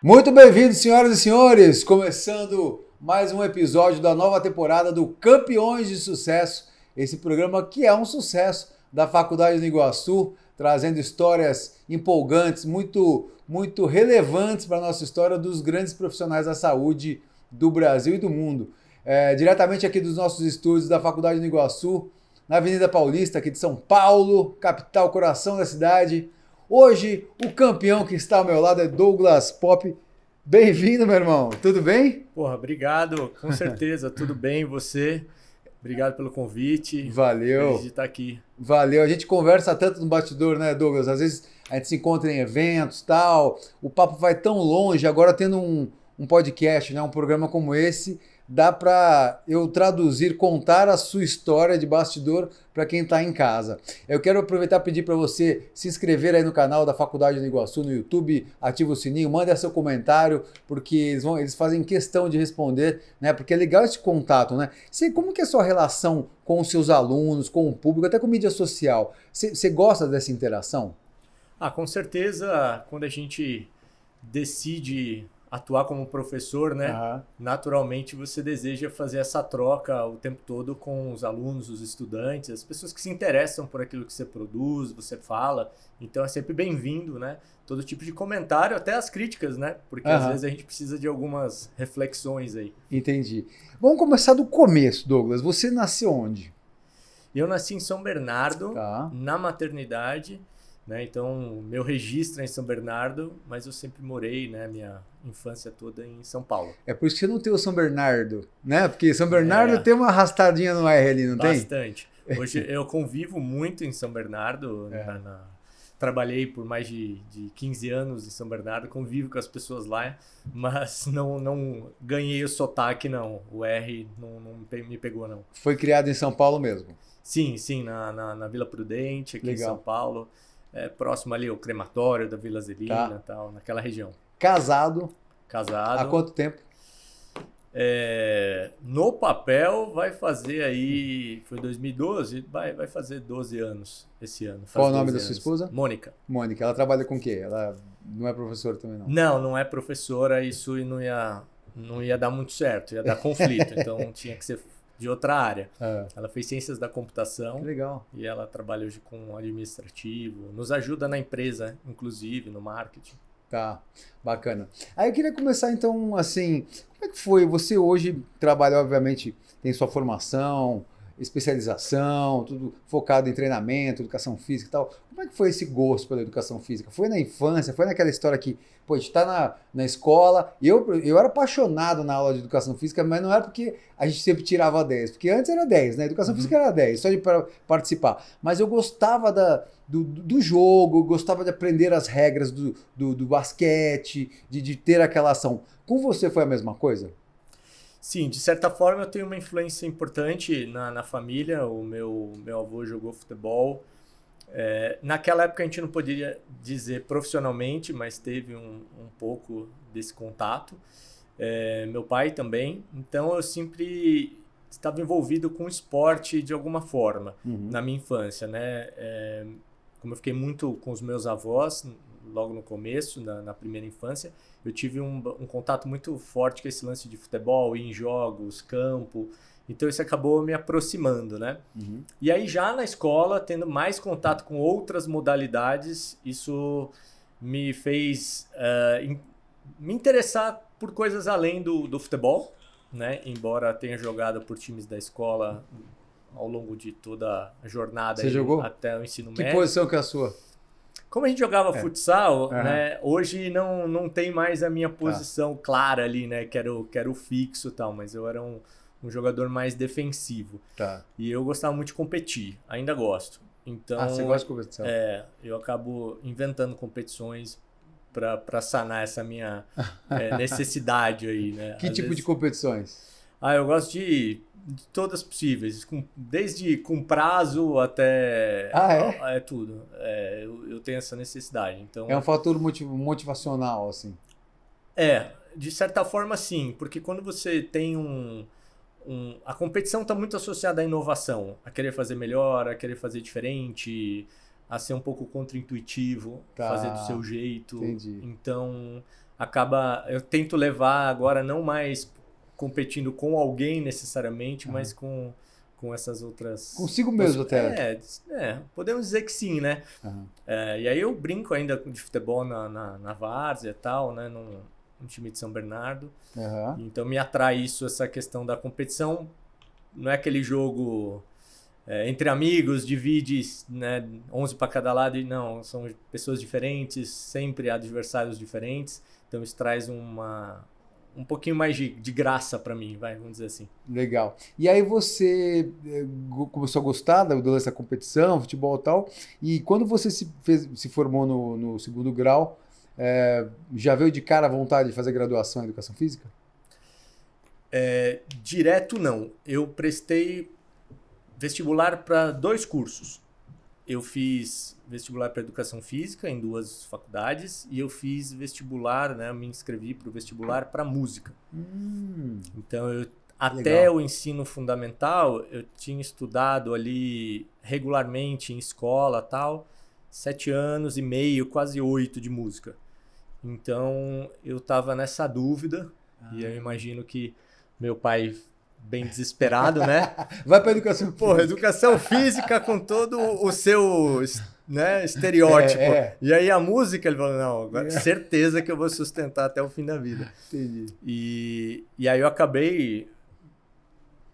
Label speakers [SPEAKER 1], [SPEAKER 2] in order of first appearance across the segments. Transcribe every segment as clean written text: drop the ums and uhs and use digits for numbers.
[SPEAKER 1] Muito bem-vindos, senhoras e senhores, começando mais um episódio da nova temporada do Campeões de Sucesso, esse programa que é um sucesso da Faculdade do Iguaçu, trazendo histórias empolgantes, muito relevantes para a nossa história dos grandes profissionais da saúde do Brasil e do mundo. Diretamente aqui dos nossos estúdios da Faculdade do Iguaçu, na Avenida Paulista, aqui de São Paulo, capital, coração da cidade. Hoje, o campeão que está ao meu lado é Douglas Pop. Bem-vindo, meu irmão. Tudo bem?
[SPEAKER 2] Porra, obrigado. Com certeza, tudo bem. Você? Obrigado pelo convite.
[SPEAKER 1] Valeu.
[SPEAKER 2] Feliz de estar aqui.
[SPEAKER 1] Valeu. A gente conversa tanto no bastidor, né, Douglas? Às vezes a gente se encontra em eventos e tal. O papo vai tão longe. Agora, tendo um podcast, né, um programa como esse, dá para eu traduzir, contar a sua história de bastidor para quem está em casa. Eu quero aproveitar e pedir para você se inscrever aí no canal da Faculdade do Iguaçu no YouTube, ativa o sininho, manda seu comentário, porque eles fazem questão de responder, né? Porque é legal esse contato, né? Como que é a sua relação com os seus alunos, com o público, até com mídia social? Você gosta dessa interação?
[SPEAKER 2] Com certeza, quando a gente decide atuar como professor, né? Naturalmente você deseja fazer essa troca o tempo todo com os alunos, os estudantes, as pessoas que se interessam por aquilo que você produz, você fala. Então é sempre bem-vindo, né? Todo tipo de comentário, até as críticas, né? Porque às vezes a gente precisa de algumas reflexões aí.
[SPEAKER 1] Entendi. Vamos começar do começo, Douglas. Você nasceu onde?
[SPEAKER 2] Eu nasci em São Bernardo, na maternidade, né? Então, meu registro é em São Bernardo, mas eu sempre morei, né, minha infância toda em São Paulo.
[SPEAKER 1] É por isso que você não tem o São Bernardo, né? Porque São Bernardo tem uma arrastadinha no R ali, não tem?
[SPEAKER 2] Bastante. Hoje eu convivo muito em São Bernardo, trabalhei por mais de 15 anos em São Bernardo, convivo com as pessoas lá, mas não ganhei o sotaque, não. O R não me pegou, não.
[SPEAKER 1] Foi criado em São Paulo mesmo?
[SPEAKER 2] Sim, na Vila Prudente, aqui
[SPEAKER 1] Legal.
[SPEAKER 2] em São Paulo. Próximo ali ao crematório da Vila Zelina, tal, naquela região.
[SPEAKER 1] Casado?
[SPEAKER 2] Casado.
[SPEAKER 1] Há quanto tempo?
[SPEAKER 2] No papel vai fazer aí, foi 2012, vai fazer 12 anos esse ano.
[SPEAKER 1] Qual o nome da sua esposa?
[SPEAKER 2] Mônica.
[SPEAKER 1] Mônica, ela trabalha com o quê? Ela não é professora também, não?
[SPEAKER 2] Não é professora, isso não ia dar muito certo, ia dar conflito, então tinha que ser de outra área. Ela fez ciências da computação.
[SPEAKER 1] Que legal.
[SPEAKER 2] E ela trabalha hoje com administrativo, nos ajuda na empresa, inclusive, no marketing.
[SPEAKER 1] Tá, bacana. Aí eu queria começar então, assim, como é que foi? Você hoje trabalha, obviamente, tem sua formação, especialização, tudo focado em treinamento, educação física e tal. Como é que foi esse gosto pela educação física? Foi na infância? Foi naquela história que, pô, a gente tá na escola, e eu era apaixonado na aula de educação física, mas não era porque a gente sempre tirava 10, porque antes era 10, né? Educação física era 10, só de participar. Mas eu gostava do jogo, gostava de aprender as regras do basquete, de ter aquela ação. Com você foi a mesma coisa?
[SPEAKER 2] Sim, de certa forma eu tenho uma influência importante na família. O meu avô jogou futebol. Naquela época a gente não poderia dizer profissionalmente, mas teve um pouco desse contato. Meu pai também. Então eu sempre estava envolvido com esporte de alguma forma na minha infância, né? Como eu fiquei muito com os meus avós logo no começo, na primeira infância, eu tive um contato muito forte com esse lance de futebol, ir em jogos, campo. Então isso acabou me aproximando, né? E aí já na escola, tendo mais contato com outras modalidades, isso me fez me interessar por coisas além do futebol, né? Embora tenha jogado por times da escola ao longo de toda a jornada.
[SPEAKER 1] Você jogou?
[SPEAKER 2] Até o ensino médio.
[SPEAKER 1] Que posição que é a sua?
[SPEAKER 2] Como a gente jogava futsal, né? Hoje não tem mais a minha posição clara ali, né? Que era o fixo e tal, mas eu era um jogador mais defensivo. E eu gostava muito de competir, ainda gosto. Então,
[SPEAKER 1] você gosta de competição?
[SPEAKER 2] Eu acabo inventando competições para sanar essa minha necessidade aí, né?
[SPEAKER 1] Que tipo de competições?
[SPEAKER 2] Eu gosto de todas possíveis, desde com prazo até tudo. Eu tenho essa necessidade. Então,
[SPEAKER 1] é um fator motivacional, assim.
[SPEAKER 2] De certa forma sim, porque quando você tem a competição está muito associada à inovação, a querer fazer melhor, a querer fazer diferente, a ser um pouco contra-intuitivo,
[SPEAKER 1] Tá.
[SPEAKER 2] fazer do seu jeito.
[SPEAKER 1] Entendi.
[SPEAKER 2] Então, eu tento levar agora não mais competindo com alguém necessariamente, mas com essas outras...
[SPEAKER 1] Consigo mesmo até.
[SPEAKER 2] Podemos dizer que sim, né?
[SPEAKER 1] Aham.
[SPEAKER 2] E aí eu brinco ainda de futebol na várzea e tal, né? No time de São Bernardo.
[SPEAKER 1] Aham.
[SPEAKER 2] Então me atrai isso, essa questão da competição. Não é aquele jogo entre amigos, divide, né, 11 para cada lado. E não, são pessoas diferentes, sempre adversários diferentes. Então isso traz um pouquinho mais de graça para mim, vamos dizer assim.
[SPEAKER 1] Legal. E aí você começou a gostar dessa competição, futebol e tal, e quando você se formou no segundo grau, já veio de cara a vontade de fazer graduação em Educação Física?
[SPEAKER 2] Direto não. Eu prestei vestibular para 2 cursos. Eu fiz vestibular para Educação Física em 2 faculdades e eu fiz vestibular, né, me inscrevi para o vestibular para Música. Então, até
[SPEAKER 1] Legal.
[SPEAKER 2] o ensino fundamental, eu tinha estudado ali regularmente em escola tal, 7 anos e meio, quase 8 de música. Então, eu estava nessa dúvida e eu imagino que meu pai, bem desesperado, né?
[SPEAKER 1] Vai para Educação Física.
[SPEAKER 2] Porra, Educação Física com todo o seu, né, estereótipo. E aí a música, ele falou, não, agora, certeza que eu vou sustentar até o fim da vida.
[SPEAKER 1] Entendi.
[SPEAKER 2] E aí eu acabei,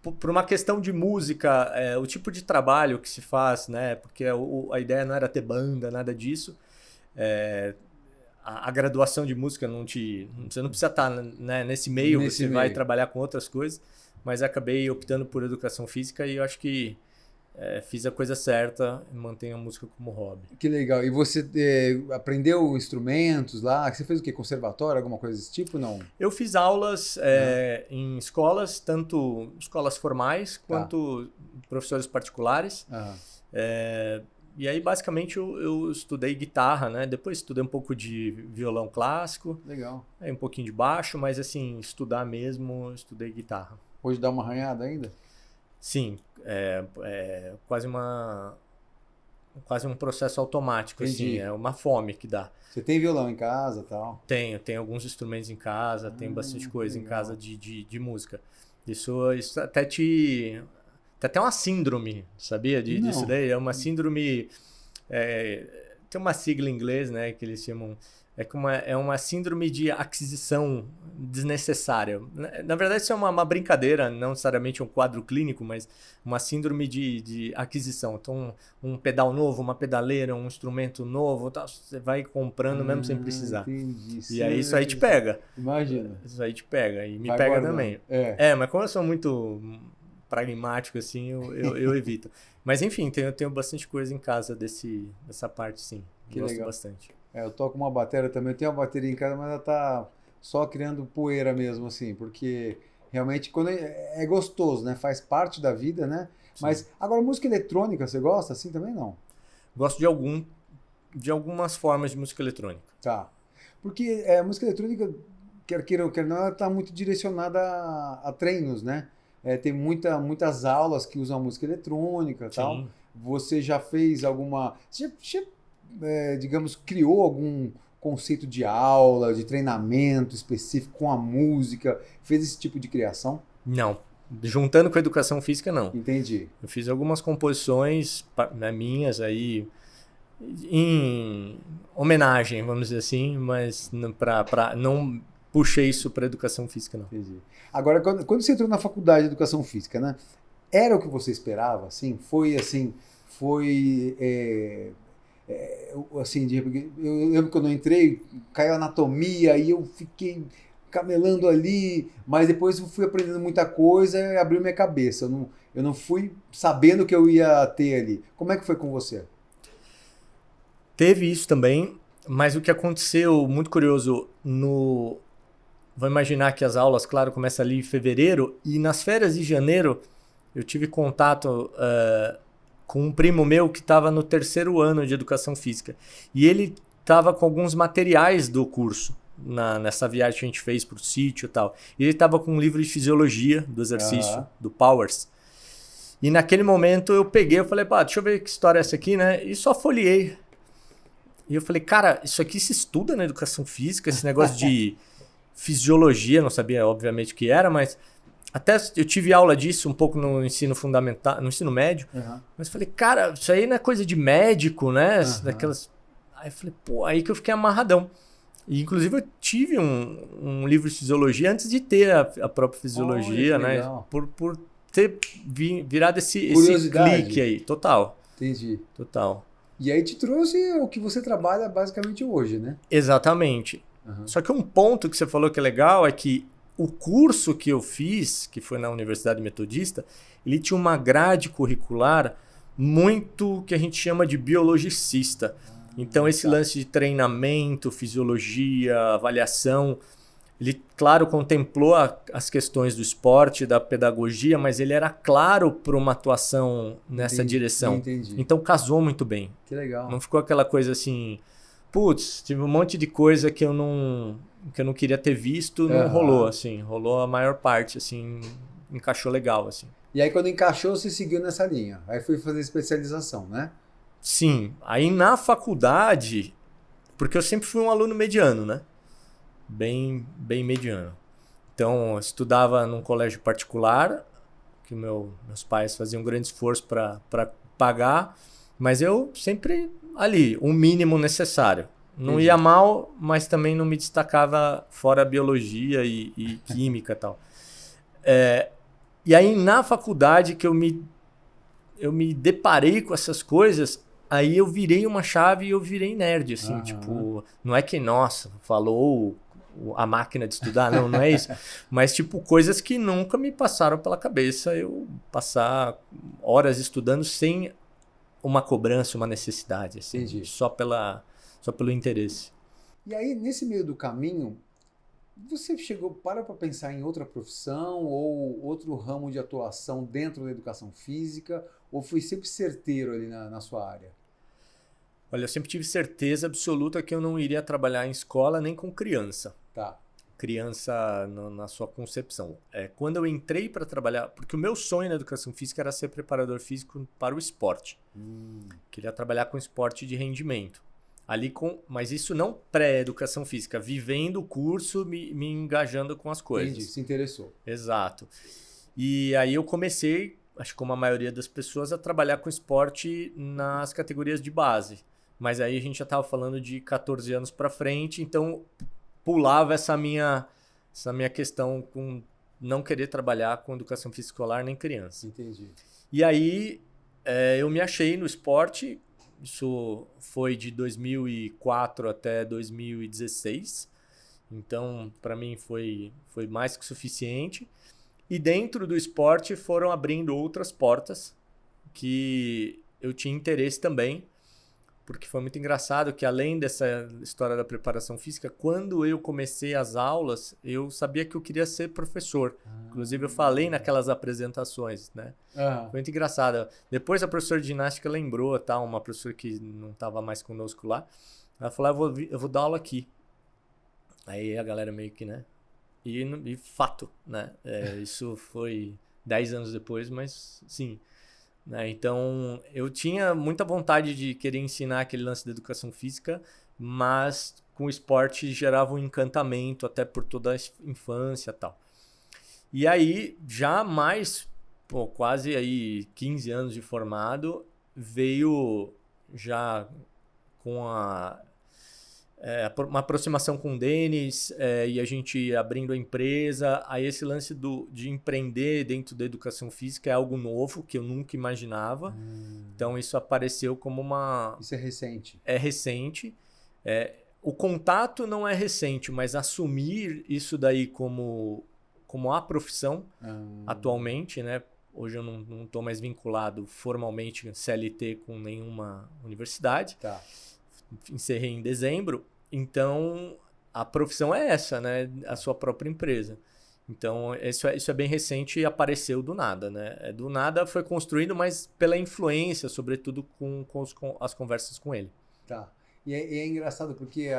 [SPEAKER 2] por uma questão de música, o tipo de trabalho que se faz, né? Porque a ideia não era ter banda, nada disso. A graduação de música você não precisa estar, né, nesse meio, você vai trabalhar com outras coisas, mas acabei optando por Educação Física e eu acho que fiz a coisa certa e mantenho a música como hobby.
[SPEAKER 1] Que legal. E você aprendeu instrumentos lá? Você fez o quê? Conservatório, alguma coisa desse tipo? Não?
[SPEAKER 2] Eu fiz aulas em escolas, tanto escolas formais quanto professores particulares. E aí, basicamente, eu estudei guitarra, né? Depois estudei um pouco de violão clássico.
[SPEAKER 1] Legal.
[SPEAKER 2] Um pouquinho de baixo, mas assim, estudar mesmo, estudei guitarra.
[SPEAKER 1] Hoje dá uma arranhada ainda?
[SPEAKER 2] Sim, quase um processo automático.
[SPEAKER 1] Entendi.
[SPEAKER 2] Assim, é uma fome que dá.
[SPEAKER 1] Você tem violão em casa e tal?
[SPEAKER 2] Tenho alguns instrumentos em casa, tenho bastante coisa
[SPEAKER 1] legal.
[SPEAKER 2] em casa de música. Isso até tem até uma síndrome, sabia disso daí? É uma síndrome, tem uma sigla em inglês, né, que eles chamam, é uma síndrome de aquisição desnecessária. Na verdade, isso é uma brincadeira, não necessariamente um quadro clínico, mas uma síndrome de aquisição. Então, um pedal novo, uma pedaleira, um instrumento novo, tá, você vai comprando mesmo sem precisar.
[SPEAKER 1] Entendi.
[SPEAKER 2] E aí isso aí te pega.
[SPEAKER 1] Imagina.
[SPEAKER 2] Isso aí te pega. E me
[SPEAKER 1] Vai
[SPEAKER 2] pega
[SPEAKER 1] guardando.
[SPEAKER 2] também. Mas como eu sou muito pragmático, assim, eu evito. Mas enfim, tenho bastante coisa em casa dessa parte, sim.
[SPEAKER 1] Que
[SPEAKER 2] Gosto
[SPEAKER 1] legal.
[SPEAKER 2] bastante.
[SPEAKER 1] Eu toco uma bateria também. Eu tenho uma bateria em casa, mas ela tá só criando poeira mesmo, assim, porque realmente quando é gostoso, né? Faz parte da vida, né? Sim. Mas agora, música eletrônica, você gosta assim também? Não?
[SPEAKER 2] Gosto de algumas formas de música eletrônica.
[SPEAKER 1] Tá. Porque a música eletrônica, quer queira ou quer não, ela tá muito direcionada a treinos, né? Tem muitas aulas que usam música eletrônica e tal. Você já fez alguma... Você já digamos, criou algum conceito de aula, de treinamento específico com a música? Fez esse tipo de criação?
[SPEAKER 2] Não. Juntando com a Educação Física, não.
[SPEAKER 1] Entendi.
[SPEAKER 2] Eu fiz algumas composições minhas aí em homenagem, vamos dizer assim, mas não puxei isso para Educação Física, não.
[SPEAKER 1] Entendi. Agora, quando você entrou na faculdade de Educação Física, né? Era o que você esperava? Assim, assim, eu lembro que quando eu entrei, caiu anatomia e eu fiquei camelando ali, mas depois eu fui aprendendo muita coisa e abriu minha cabeça. Eu não fui sabendo o que eu ia ter ali. Como é que foi com você?
[SPEAKER 2] Teve isso também, mas o que aconteceu, muito curioso, vou imaginar que as aulas, claro, começam ali em fevereiro, e nas férias de janeiro eu tive contato com um primo meu que estava no 3º ano de Educação Física. E ele estava com alguns materiais do curso, nessa viagem que a gente fez para o sítio e tal. E ele estava com um livro de fisiologia do exercício, do Powers. E naquele momento eu peguei, eu falei, pá, deixa eu ver que história é essa aqui, né? E só folheei. E eu falei, cara, isso aqui se estuda na educação física, esse negócio de fisiologia, não sabia obviamente o que era, mas até eu tive aula disso um pouco no ensino fundamental, no ensino médio, mas falei, cara, isso aí não é coisa de médico, né? Daquelas... Aí eu falei, pô, aí que eu fiquei amarradão. E inclusive eu tive um livro de fisiologia antes de ter a própria fisiologia, né? Por ter virado esse clique aí, total.
[SPEAKER 1] Entendi.
[SPEAKER 2] Total.
[SPEAKER 1] E aí te trouxe o que você trabalha basicamente hoje, né?
[SPEAKER 2] Exatamente. Só que um ponto que você falou que é legal é que o curso que eu fiz, que foi na Universidade Metodista, ele tinha uma grade curricular muito que a gente chama de biologicista. Então esse lance de treinamento, fisiologia, avaliação, ele, claro, contemplou as questões do esporte, da pedagogia, mas ele era claro para uma atuação nessa direção.
[SPEAKER 1] Entendi.
[SPEAKER 2] Então casou muito bem.
[SPEAKER 1] Que legal.
[SPEAKER 2] Não ficou aquela coisa assim, putz, tive um monte de coisa que eu não queria ter visto, não rolou, assim. Rolou a maior parte, assim, encaixou legal, assim.
[SPEAKER 1] E aí quando encaixou, você seguiu nessa linha. Aí foi fazer especialização, né?
[SPEAKER 2] Sim. Aí na faculdade, porque eu sempre fui um aluno mediano, né? Bem mediano. Então, eu estudava num colégio particular, que meus pais faziam um grande esforço para pagar, mas eu sempre ali, o mínimo necessário. Não ia mal, mas também não me destacava fora a biologia e química e tal. E aí, na faculdade, que eu me deparei com essas coisas, aí eu virei uma chave e eu virei nerd, assim, tipo, não é que, nossa, falou a máquina de estudar, não é isso. Mas, tipo, coisas que nunca me passaram pela cabeça eu passar horas estudando sem uma cobrança, uma necessidade, assim, só pelo interesse.
[SPEAKER 1] E aí, nesse meio do caminho, você para pensar em outra profissão ou outro ramo de atuação dentro da educação física, ou foi sempre certeiro ali na sua área?
[SPEAKER 2] Olha, eu sempre tive certeza absoluta que eu não iria trabalhar em escola nem com criança.
[SPEAKER 1] Tá.
[SPEAKER 2] Criança na sua concepção. Quando eu entrei para trabalhar, porque o meu sonho na educação física era ser preparador físico para o esporte. Queria trabalhar com esporte de rendimento. Mas isso não pré-educação física, vivendo o curso, me engajando com as coisas.
[SPEAKER 1] Entendi, se interessou.
[SPEAKER 2] Exato. E aí eu comecei, acho que como a maioria das pessoas, a trabalhar com esporte nas categorias de base. Mas aí a gente já estava falando de 14 anos para frente, então pulava essa minha questão com não querer trabalhar com educação física escolar nem criança.
[SPEAKER 1] Entendi.
[SPEAKER 2] E aí eu me achei no esporte, isso foi de 2004 até 2016, então para mim foi mais que suficiente. E dentro do esporte foram abrindo outras portas que eu tinha interesse também, porque foi muito engraçado que além dessa história da preparação física, quando eu comecei as aulas, eu sabia que eu queria ser professor. Inclusive eu falei naquelas apresentações, né? Foi muito engraçado. Depois a professora de ginástica lembrou, tá? Uma professora que não estava mais conosco lá. Ela falou, eu vou dar aula aqui. Aí a galera meio que, né? E fato, né? Isso foi 10 anos depois, mas sim. Né? Então, eu tinha muita vontade de querer ensinar aquele lance da educação física, mas com o esporte gerava um encantamento, até por toda a infância e tal. E aí, já mais, quase aí 15 anos de formado, veio já com uma aproximação com o Denis, e a gente abrindo a empresa. Aí esse lance de empreender dentro da educação física é algo novo que eu nunca imaginava. Então isso apareceu como
[SPEAKER 1] Isso é recente?
[SPEAKER 2] É recente. O contato não é recente, mas assumir isso daí como a profissão atualmente, né? Hoje eu não estou mais vinculado formalmente CLT com nenhuma universidade.
[SPEAKER 1] Tá.
[SPEAKER 2] Encerrei em dezembro, então a profissão é essa, né? A sua própria empresa. Então isso é bem recente e apareceu do nada, né? Do nada foi construído, mas pela influência, sobretudo com as conversas com ele.
[SPEAKER 1] Tá. E é engraçado porque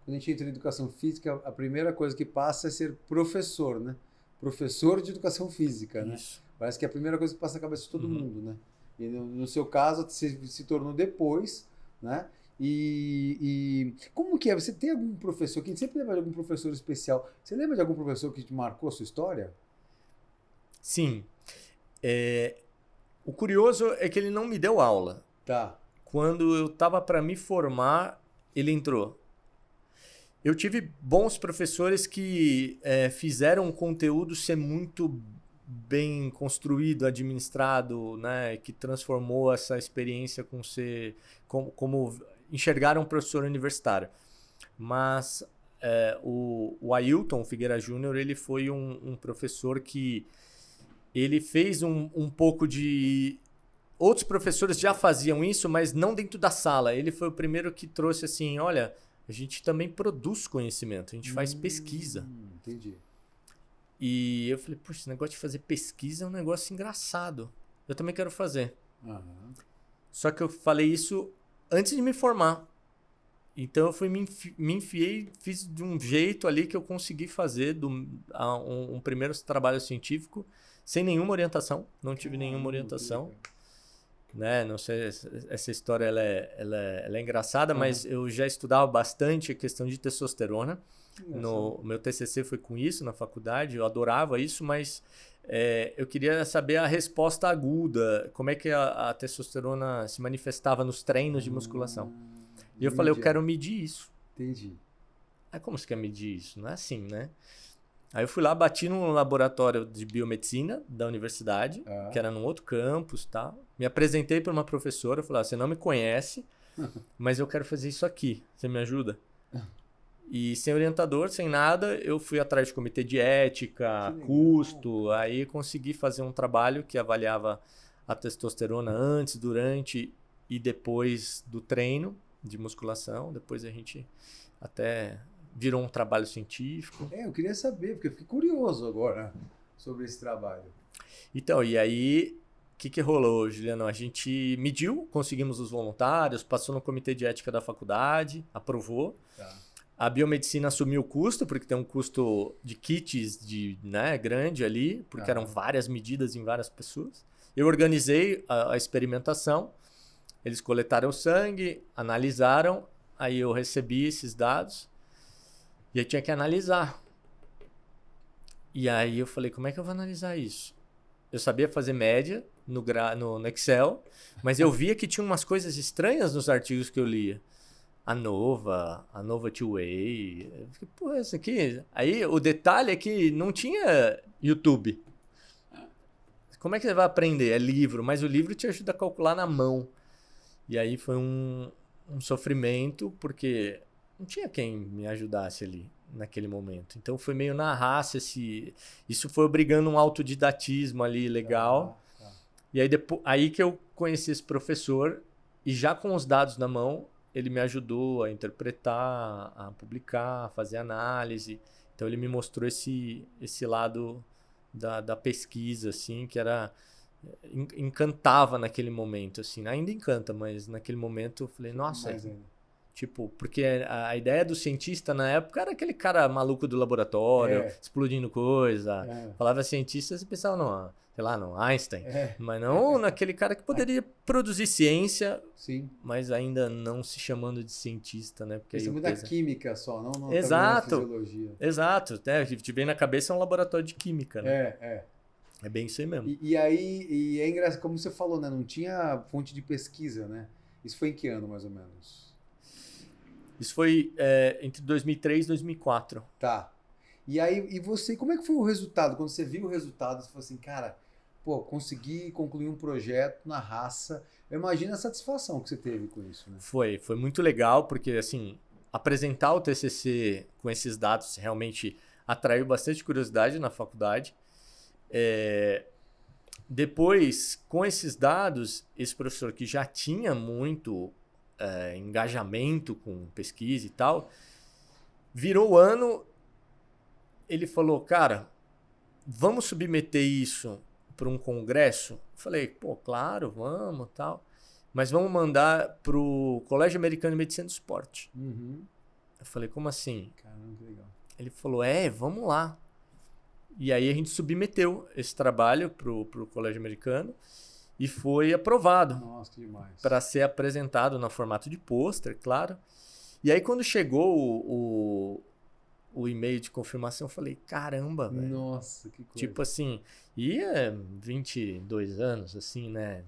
[SPEAKER 1] quando a gente entra em educação física, a primeira coisa que passa é ser professor, né? Professor de educação física, né?
[SPEAKER 2] Isso.
[SPEAKER 1] Parece que é a primeira coisa que passa na cabeça de todo mundo, né? E no seu caso, se tornou depois, né? E como que é? Você tem algum professor, que sempre lembra de algum professor especial, você lembra de algum professor que te marcou a sua história?
[SPEAKER 2] Sim. O curioso é que ele não me deu aula.
[SPEAKER 1] Tá.
[SPEAKER 2] Quando eu estava para me formar, ele entrou. Eu tive bons professores que fizeram o conteúdo ser muito bem construído, administrado, né? Que transformou essa experiência como enxergar um professor universitário. Mas o Ailton Figueira Júnior, ele foi um professor que ele fez um pouco de... Outros professores já faziam isso, mas não dentro da sala. Ele foi o primeiro que trouxe assim, olha, a gente também produz conhecimento, a gente faz pesquisa.
[SPEAKER 1] Entendi.
[SPEAKER 2] E eu falei, puxa, esse negócio de fazer pesquisa é um negócio engraçado. Eu também quero fazer.
[SPEAKER 1] Uhum.
[SPEAKER 2] Só que eu falei isso antes de me formar. Então eu fui me enfiei, fiz de um jeito ali que eu consegui fazer um primeiro trabalho científico sem nenhuma orientação. Não tive nenhuma orientação. Né? Não sei, essa história ela é engraçada, mas eu já estudava bastante a questão de testosterona. O meu TCC foi com isso na faculdade, eu adorava isso, mas eu queria saber a resposta aguda, como é que a testosterona se manifestava nos treinos de musculação. E eu falei, eu quero medir isso.
[SPEAKER 1] Entendi.
[SPEAKER 2] Aí como você quer medir isso? Não é assim, né? Aí eu fui lá, bati num laboratório de biomedicina da universidade, que era num outro campus, tá? Me apresentei para uma professora, falei, você não me conhece, mas eu quero fazer isso aqui, você me ajuda? E sem orientador, sem nada, eu fui atrás de comitê de ética, custo, aí consegui fazer um trabalho que avaliava a testosterona antes, durante e depois do treino de musculação. Depois a gente até virou um trabalho científico.
[SPEAKER 1] Eu queria saber, porque eu fiquei curioso agora sobre esse trabalho.
[SPEAKER 2] Então, e aí, o que rolou, Juliano? A gente mediu, conseguimos os voluntários, passou no comitê de ética da faculdade, aprovou.
[SPEAKER 1] Tá.
[SPEAKER 2] A biomedicina assumiu o custo, porque tem um custo de kits grande ali, porque eram várias medidas em várias pessoas. Eu organizei a experimentação, eles coletaram o sangue, analisaram, aí eu recebi esses dados e eu tinha que analisar. E aí eu falei, como é que eu vou analisar isso? Eu sabia fazer média no Excel, mas eu via que tinha umas coisas estranhas nos artigos que eu lia. A Nova Two-Way. Eu fiquei, pô, isso aqui... Aí o detalhe é que não tinha YouTube. Como é que você vai aprender? É livro, mas o livro te ajuda a calcular na mão. E aí foi um sofrimento, porque não tinha quem me ajudasse ali naquele momento. Então foi meio na raça isso foi obrigando um autodidatismo ali legal. E aí, aí que eu conheci esse professor e já com os dados na mão, ele me ajudou a interpretar, a publicar, a fazer análise. Então ele me mostrou esse lado da pesquisa, assim, que encantava naquele momento, assim. Ainda encanta, mas naquele momento eu falei, nossa, tipo, porque a ideia do cientista na época era aquele cara maluco do laboratório, explodindo coisa. Falava cientista, você pensava, não, sei lá, não, Einstein. Mas não naquele cara que poderia produzir ciência, mas ainda não se chamando de cientista, né? Porque
[SPEAKER 1] isso é muito da química só, não
[SPEAKER 2] exato,
[SPEAKER 1] da fisiologia.
[SPEAKER 2] Exato, né? O que te vem na cabeça é um laboratório de química, né? É bem isso aí mesmo.
[SPEAKER 1] E aí, é engraçado, como você falou, né? Não tinha fonte de pesquisa, né? Isso foi em que ano, mais ou menos?
[SPEAKER 2] Isso foi entre 2003 e 2004.
[SPEAKER 1] Tá. E aí, e você, como é que foi o resultado? Quando você viu o resultado, você falou assim, cara, pô, consegui concluir um projeto na raça. Eu imagino a satisfação que você teve com isso, né?
[SPEAKER 2] Foi muito legal, porque, assim, apresentar o TCC com esses dados realmente atraiu bastante curiosidade na faculdade. Depois, com esses dados, esse professor que já tinha muito engajamento com pesquisa e tal, virou o ano, ele falou, cara, vamos submeter isso para um congresso? Eu falei, pô, claro, vamos, tal. Mas vamos mandar para o Colégio Americano de Medicina do Esporte. Eu falei, como assim?
[SPEAKER 1] Caramba, que legal.
[SPEAKER 2] Ele falou, vamos lá. E aí a gente submeteu esse trabalho pro colégio americano e foi aprovado.
[SPEAKER 1] Nossa, que demais.
[SPEAKER 2] Para ser apresentado no formato de pôster, claro. E aí quando chegou o e-mail de confirmação, eu falei, caramba, velho.
[SPEAKER 1] Nossa, que coisa.
[SPEAKER 2] Tipo assim, 22 anos, assim, né?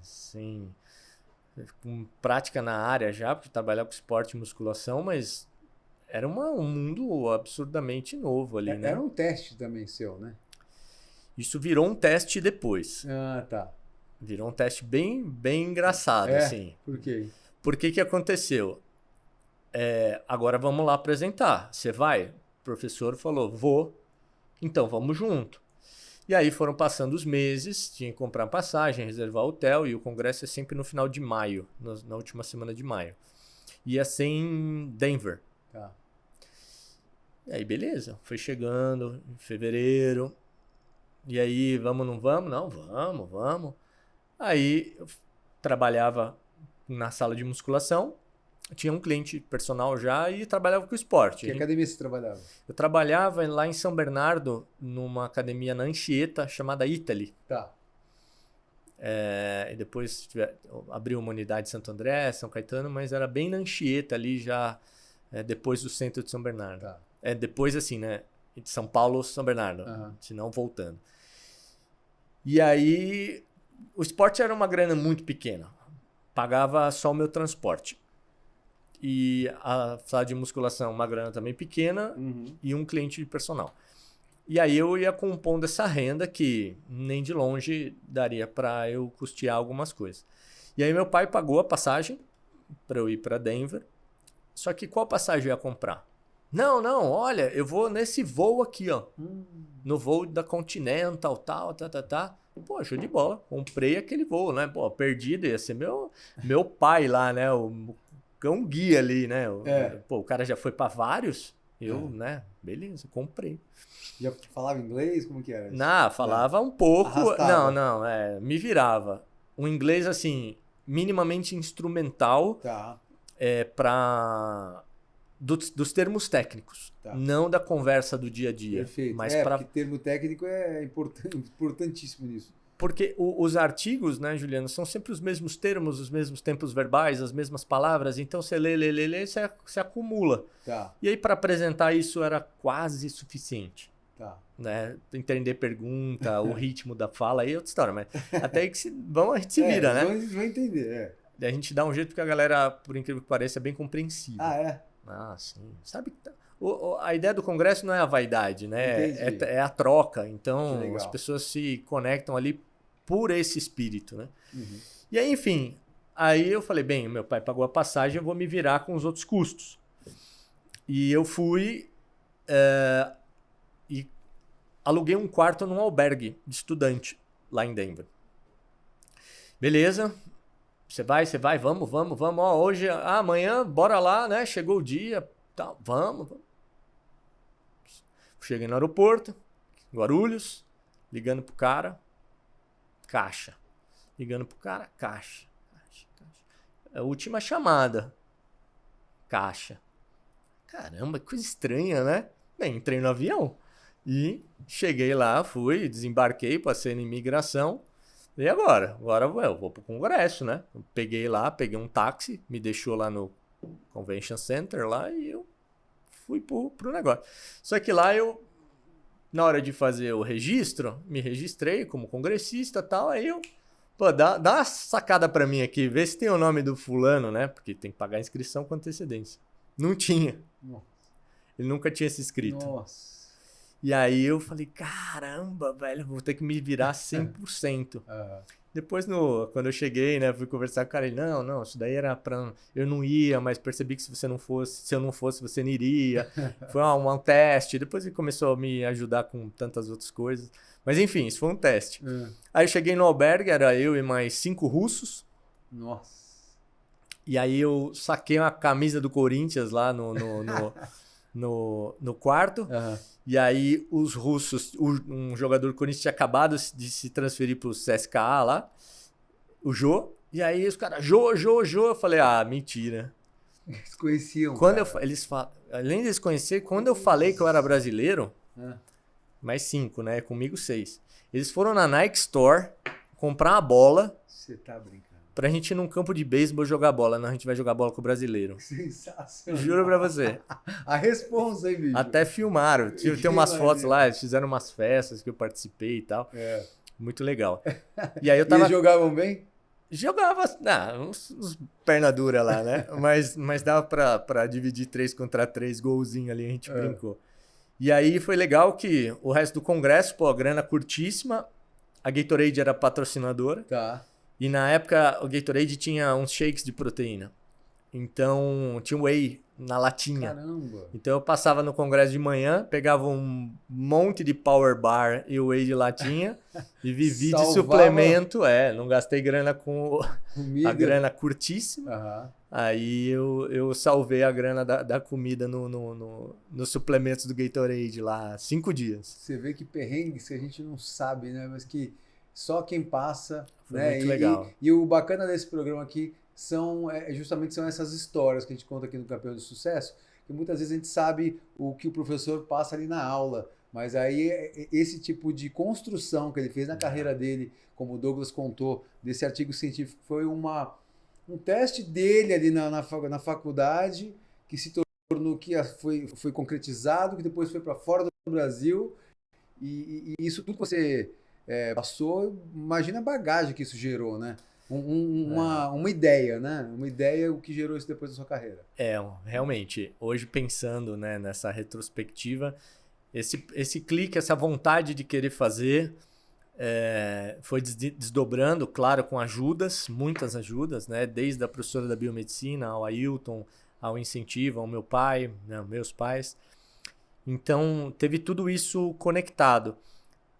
[SPEAKER 2] Com prática na área já, porque trabalhava com esporte e musculação, mas era um mundo absurdamente novo ali, né?
[SPEAKER 1] Era um teste também seu, né?
[SPEAKER 2] Isso virou um teste depois.
[SPEAKER 1] Ah, tá.
[SPEAKER 2] Virou um teste bem, bem engraçado, assim.
[SPEAKER 1] Por quê?
[SPEAKER 2] Por que aconteceu? Agora vamos lá apresentar. Você vai? O professor falou, vou. Então, vamos junto. E aí foram passando os meses, tinha que comprar passagem, reservar hotel, e o congresso é sempre no final de maio, na última semana de maio. Ia ser em Denver.
[SPEAKER 1] Tá.
[SPEAKER 2] E aí, beleza. Foi chegando em fevereiro. E aí, vamos, não vamos? Não, vamos. Aí, eu trabalhava na sala de musculação. Tinha um cliente personal já e trabalhava com esporte.
[SPEAKER 1] Que academia você trabalhava?
[SPEAKER 2] Eu trabalhava lá em São Bernardo, numa academia na Anchieta, chamada Italy.
[SPEAKER 1] Tá.
[SPEAKER 2] E depois abriu uma unidade em Santo André, São Caetano, mas era bem na Anchieta ali já, depois do centro de São Bernardo.
[SPEAKER 1] Tá.
[SPEAKER 2] Depois assim, né? De São Paulo, São Bernardo.
[SPEAKER 1] Uhum.
[SPEAKER 2] Se não, voltando. E aí, o esporte era uma grana muito pequena. Pagava só o meu transporte. E a sala de musculação, uma grana também pequena, e um cliente de personal. E aí eu ia compondo essa renda que nem de longe daria para eu custear algumas coisas. E aí meu pai pagou a passagem para eu ir para Denver. Só que qual passagem eu ia comprar? Não, olha, eu vou nesse voo aqui, ó. No voo da Continental, tal. Pô, show de bola. Comprei aquele voo, né? Pô, perdido, ia ser meu pai lá, né? Um guia ali, né? Pô, o cara já foi para vários. Né? Beleza, comprei.
[SPEAKER 1] Já falava inglês? Como que era isso?
[SPEAKER 2] Não, falava um pouco.
[SPEAKER 1] Arrastava.
[SPEAKER 2] Não, me virava. Um inglês, assim, minimamente instrumental.
[SPEAKER 1] Tá. Dos termos técnicos.
[SPEAKER 2] Tá. Não da conversa do dia a dia.
[SPEAKER 1] Perfeito.
[SPEAKER 2] Mas
[SPEAKER 1] porque termo técnico é importantíssimo nisso.
[SPEAKER 2] Porque os artigos, né, Juliano, são sempre os mesmos termos, os mesmos tempos verbais, as mesmas palavras. Então você lê, você acumula.
[SPEAKER 1] Tá.
[SPEAKER 2] E aí para apresentar isso era quase suficiente.
[SPEAKER 1] Tá.
[SPEAKER 2] Né? Entender pergunta, o ritmo da fala, aí é outra história. Mas até aí que a gente se vira, né?
[SPEAKER 1] Vão entender,
[SPEAKER 2] Daí a gente dá um jeito porque a galera, por incrível que pareça, é bem compreensível.
[SPEAKER 1] Ah, é?
[SPEAKER 2] Ah, sim. Sabe, a ideia do congresso não é a vaidade, né? É a troca. Então, as pessoas se conectam ali por esse espírito, né?
[SPEAKER 1] Uhum.
[SPEAKER 2] E aí, enfim, aí eu falei, bem, meu pai pagou a passagem, eu vou me virar com os outros custos. E eu fui e aluguei um quarto num albergue de estudante lá em Denver. Beleza. Você vai, vamos. Ó, hoje, amanhã, bora lá, né? Chegou o dia, tá, vamos. Cheguei no aeroporto, Guarulhos, ligando pro cara, caixa. Ligando pro cara, caixa. A última chamada, caixa. Caramba, que coisa estranha, né? Bem, entrei no avião e cheguei lá, fui, desembarquei, passei na imigração. E agora? Agora eu vou pro congresso, né? Eu peguei um táxi, me deixou lá no Convention Center lá e eu fui pro negócio. Só que lá na hora de fazer o registro, me registrei como congressista e tal, aí eu, pô, dá uma sacada pra mim aqui, vê se tem o nome do fulano, né? Porque tem que pagar a inscrição com antecedência. Não tinha.
[SPEAKER 1] Nossa.
[SPEAKER 2] Ele nunca tinha se inscrito.
[SPEAKER 1] Nossa.
[SPEAKER 2] E aí eu falei, caramba, velho, vou ter que me virar 100%. Depois, quando eu cheguei, né, fui conversar com o cara, ele, não, isso daí era pra... Eu não ia, mas percebi que se eu não fosse, você não iria. Foi um teste. Depois ele começou a me ajudar com tantas outras coisas. Mas enfim, isso foi um teste. Aí eu cheguei no albergue, era eu e mais 5 russos.
[SPEAKER 1] Nossa.
[SPEAKER 2] E aí eu saquei uma camisa do Corinthians lá no quarto. E aí os russos, um jogador do Corinthians tinha acabado de se transferir pro CSKA lá, o Jô. E aí os caras, Jô, eu falei, mentira.
[SPEAKER 1] Eles conheciam,
[SPEAKER 2] Além deles conhecerem, quando eu falei que eu era brasileiro, mais 5, né? Comigo 6. Eles foram na Nike Store comprar uma bola.
[SPEAKER 1] Você tá brincando.
[SPEAKER 2] Pra gente ir num campo de beisebol jogar bola. Não, a gente vai jogar bola com o brasileiro.
[SPEAKER 1] Sensacional.
[SPEAKER 2] Juro pra você.
[SPEAKER 1] A responsa, hein, bicho?
[SPEAKER 2] Até filmaram. Tem umas fotos lá, eles fizeram umas festas que eu participei e tal. Muito legal. E aí eu tava...
[SPEAKER 1] E eles jogavam bem?
[SPEAKER 2] Jogava, uns perna dura lá, né? Mas dava pra dividir 3 contra 3, golzinho ali, a gente brincou. E aí foi legal que o resto do congresso, pô, a grana curtíssima, a Gatorade era patrocinadora.
[SPEAKER 1] Tá.
[SPEAKER 2] E na época o Gatorade tinha uns shakes de proteína. Então tinha whey na latinha.
[SPEAKER 1] Caramba.
[SPEAKER 2] Então eu passava no congresso de manhã, pegava um monte de power bar e whey de latinha e vivi de suplemento. Não gastei grana com a grana curtíssima.
[SPEAKER 1] Uhum.
[SPEAKER 2] Aí eu salvei a grana da comida nos suplementos do Gatorade lá, 5 dias.
[SPEAKER 1] Você vê que perrengues que a gente não sabe, né? Mas que só quem passa...
[SPEAKER 2] Foi
[SPEAKER 1] né?
[SPEAKER 2] muito legal.
[SPEAKER 1] E o bacana desse programa aqui justamente são essas histórias que a gente conta aqui no Campeão de Sucesso, que muitas vezes a gente sabe o que o professor passa ali na aula, mas aí esse tipo de construção que ele fez na carreira dele, como o Douglas contou, desse artigo científico, foi um teste dele ali na faculdade, que se tornou, que foi concretizado, que depois foi para fora do Brasil, e isso tudo que você passou, imagina a bagagem que isso gerou, né? Uma ideia, né? Uma ideia, o que gerou isso depois da sua carreira.
[SPEAKER 2] Realmente, hoje pensando, né, nessa retrospectiva, esse clique, essa vontade de querer fazer foi desdobrando, claro, com ajudas, muitas ajudas, né? Desde a professora da biomedicina, ao Ailton, ao incentivo, ao meu pai, né, meus pais. Então, teve tudo isso conectado.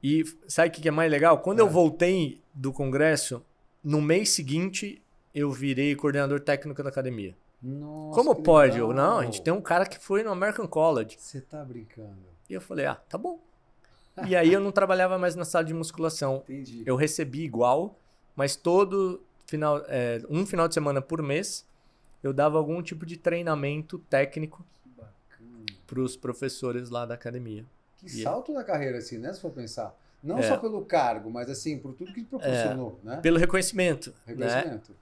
[SPEAKER 2] E sabe o que é mais legal? Quando eu voltei do congresso, no mês seguinte, eu virei coordenador técnico da academia.
[SPEAKER 1] Nossa,
[SPEAKER 2] como pode?
[SPEAKER 1] Legal.
[SPEAKER 2] Não, a gente tem um cara que foi no American College.
[SPEAKER 1] Você tá brincando.
[SPEAKER 2] E eu falei, tá bom. E aí eu não trabalhava mais na sala de musculação.
[SPEAKER 1] Entendi.
[SPEAKER 2] Eu recebi igual, mas todo um final de semana por mês, eu dava algum tipo de treinamento técnico para os professores lá da academia.
[SPEAKER 1] Que salto da carreira, assim, né? Se for pensar. Não só pelo cargo, mas assim, por tudo que proporcionou, né?
[SPEAKER 2] Pelo reconhecimento.
[SPEAKER 1] Reconhecimento.
[SPEAKER 2] Né?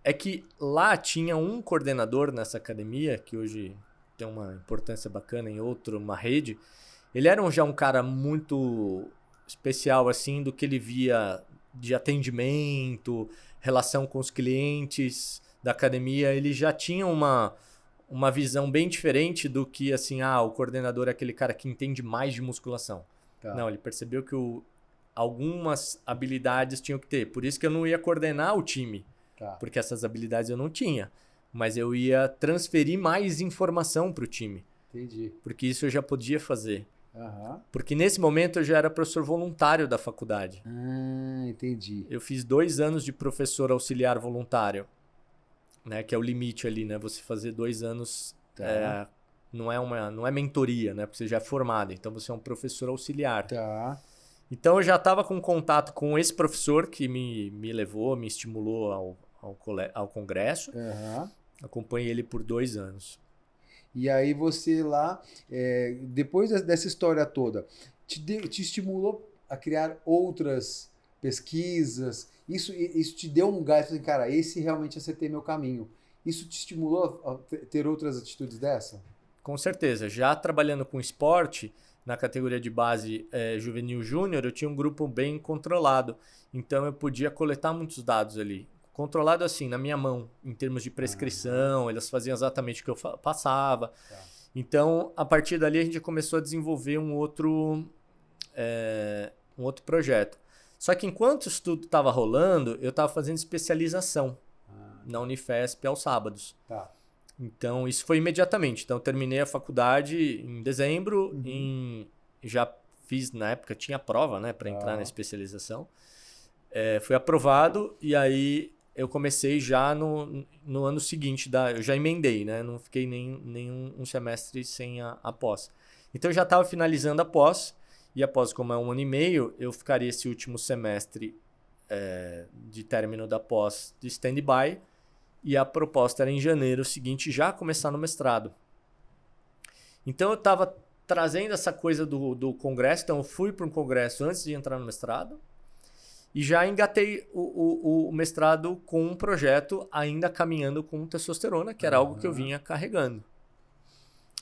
[SPEAKER 2] É que lá tinha um coordenador nessa academia, que hoje tem uma importância bacana em uma rede. Ele era já um cara muito especial, assim, do que ele via de atendimento, relação com os clientes da academia. Ele já tinha uma visão bem diferente do que, assim, o coordenador é aquele cara que entende mais de musculação. Tá. Não, ele percebeu que algumas habilidades tinham que ter. Por isso que eu não ia coordenar o time, porque essas habilidades eu não tinha. Mas eu ia transferir mais informação para o time.
[SPEAKER 1] Entendi.
[SPEAKER 2] Porque isso eu já podia fazer.
[SPEAKER 1] Uhum.
[SPEAKER 2] Porque nesse momento eu já era professor voluntário da faculdade.
[SPEAKER 1] Entendi.
[SPEAKER 2] Eu fiz 2 anos de professor auxiliar voluntário. Né, que é o limite ali, né? Você fazer 2 anos não é mentoria, né? Porque você já é formado, então você é um professor auxiliar.
[SPEAKER 1] Tá.
[SPEAKER 2] Então eu já estava com contato com esse professor que me levou, me estimulou ao congresso.
[SPEAKER 1] Uhum.
[SPEAKER 2] Acompanhei ele por 2 anos.
[SPEAKER 1] E aí você lá, depois dessa história toda, te estimulou a criar outras pesquisas? Isso te deu um gás, assim, cara, esse realmente acertei meu caminho. Isso te estimulou a ter outras atitudes dessa?
[SPEAKER 2] Com certeza. Já trabalhando com esporte, na categoria de base juvenil júnior, eu tinha um grupo bem controlado. Então eu podia coletar muitos dados ali. Controlado assim, na minha mão, em termos de prescrição, elas faziam exatamente o que eu passava. Tá. Então, a partir dali, a gente começou a desenvolver um outro projeto. Só que enquanto isso tudo estava rolando, eu estava fazendo especialização na Unifesp aos sábados.
[SPEAKER 1] Tá.
[SPEAKER 2] Então, isso foi imediatamente. Então, eu terminei a faculdade em dezembro, já fiz, na época, tinha prova, né, para entrar na especialização. Fui aprovado e aí eu comecei já no ano seguinte, eu já emendei, né? Não fiquei nem um semestre sem a pós. Então, eu já estava finalizando a pós. E após, como é 1 ano e meio, eu ficaria esse último semestre de término da pós de stand-by. E a proposta era em janeiro seguinte já começar no mestrado. Então eu estava trazendo essa coisa do congresso. Então, eu fui para um congresso antes de entrar no mestrado e já engatei o mestrado com um projeto ainda caminhando com testosterona, que era algo que eu vinha carregando.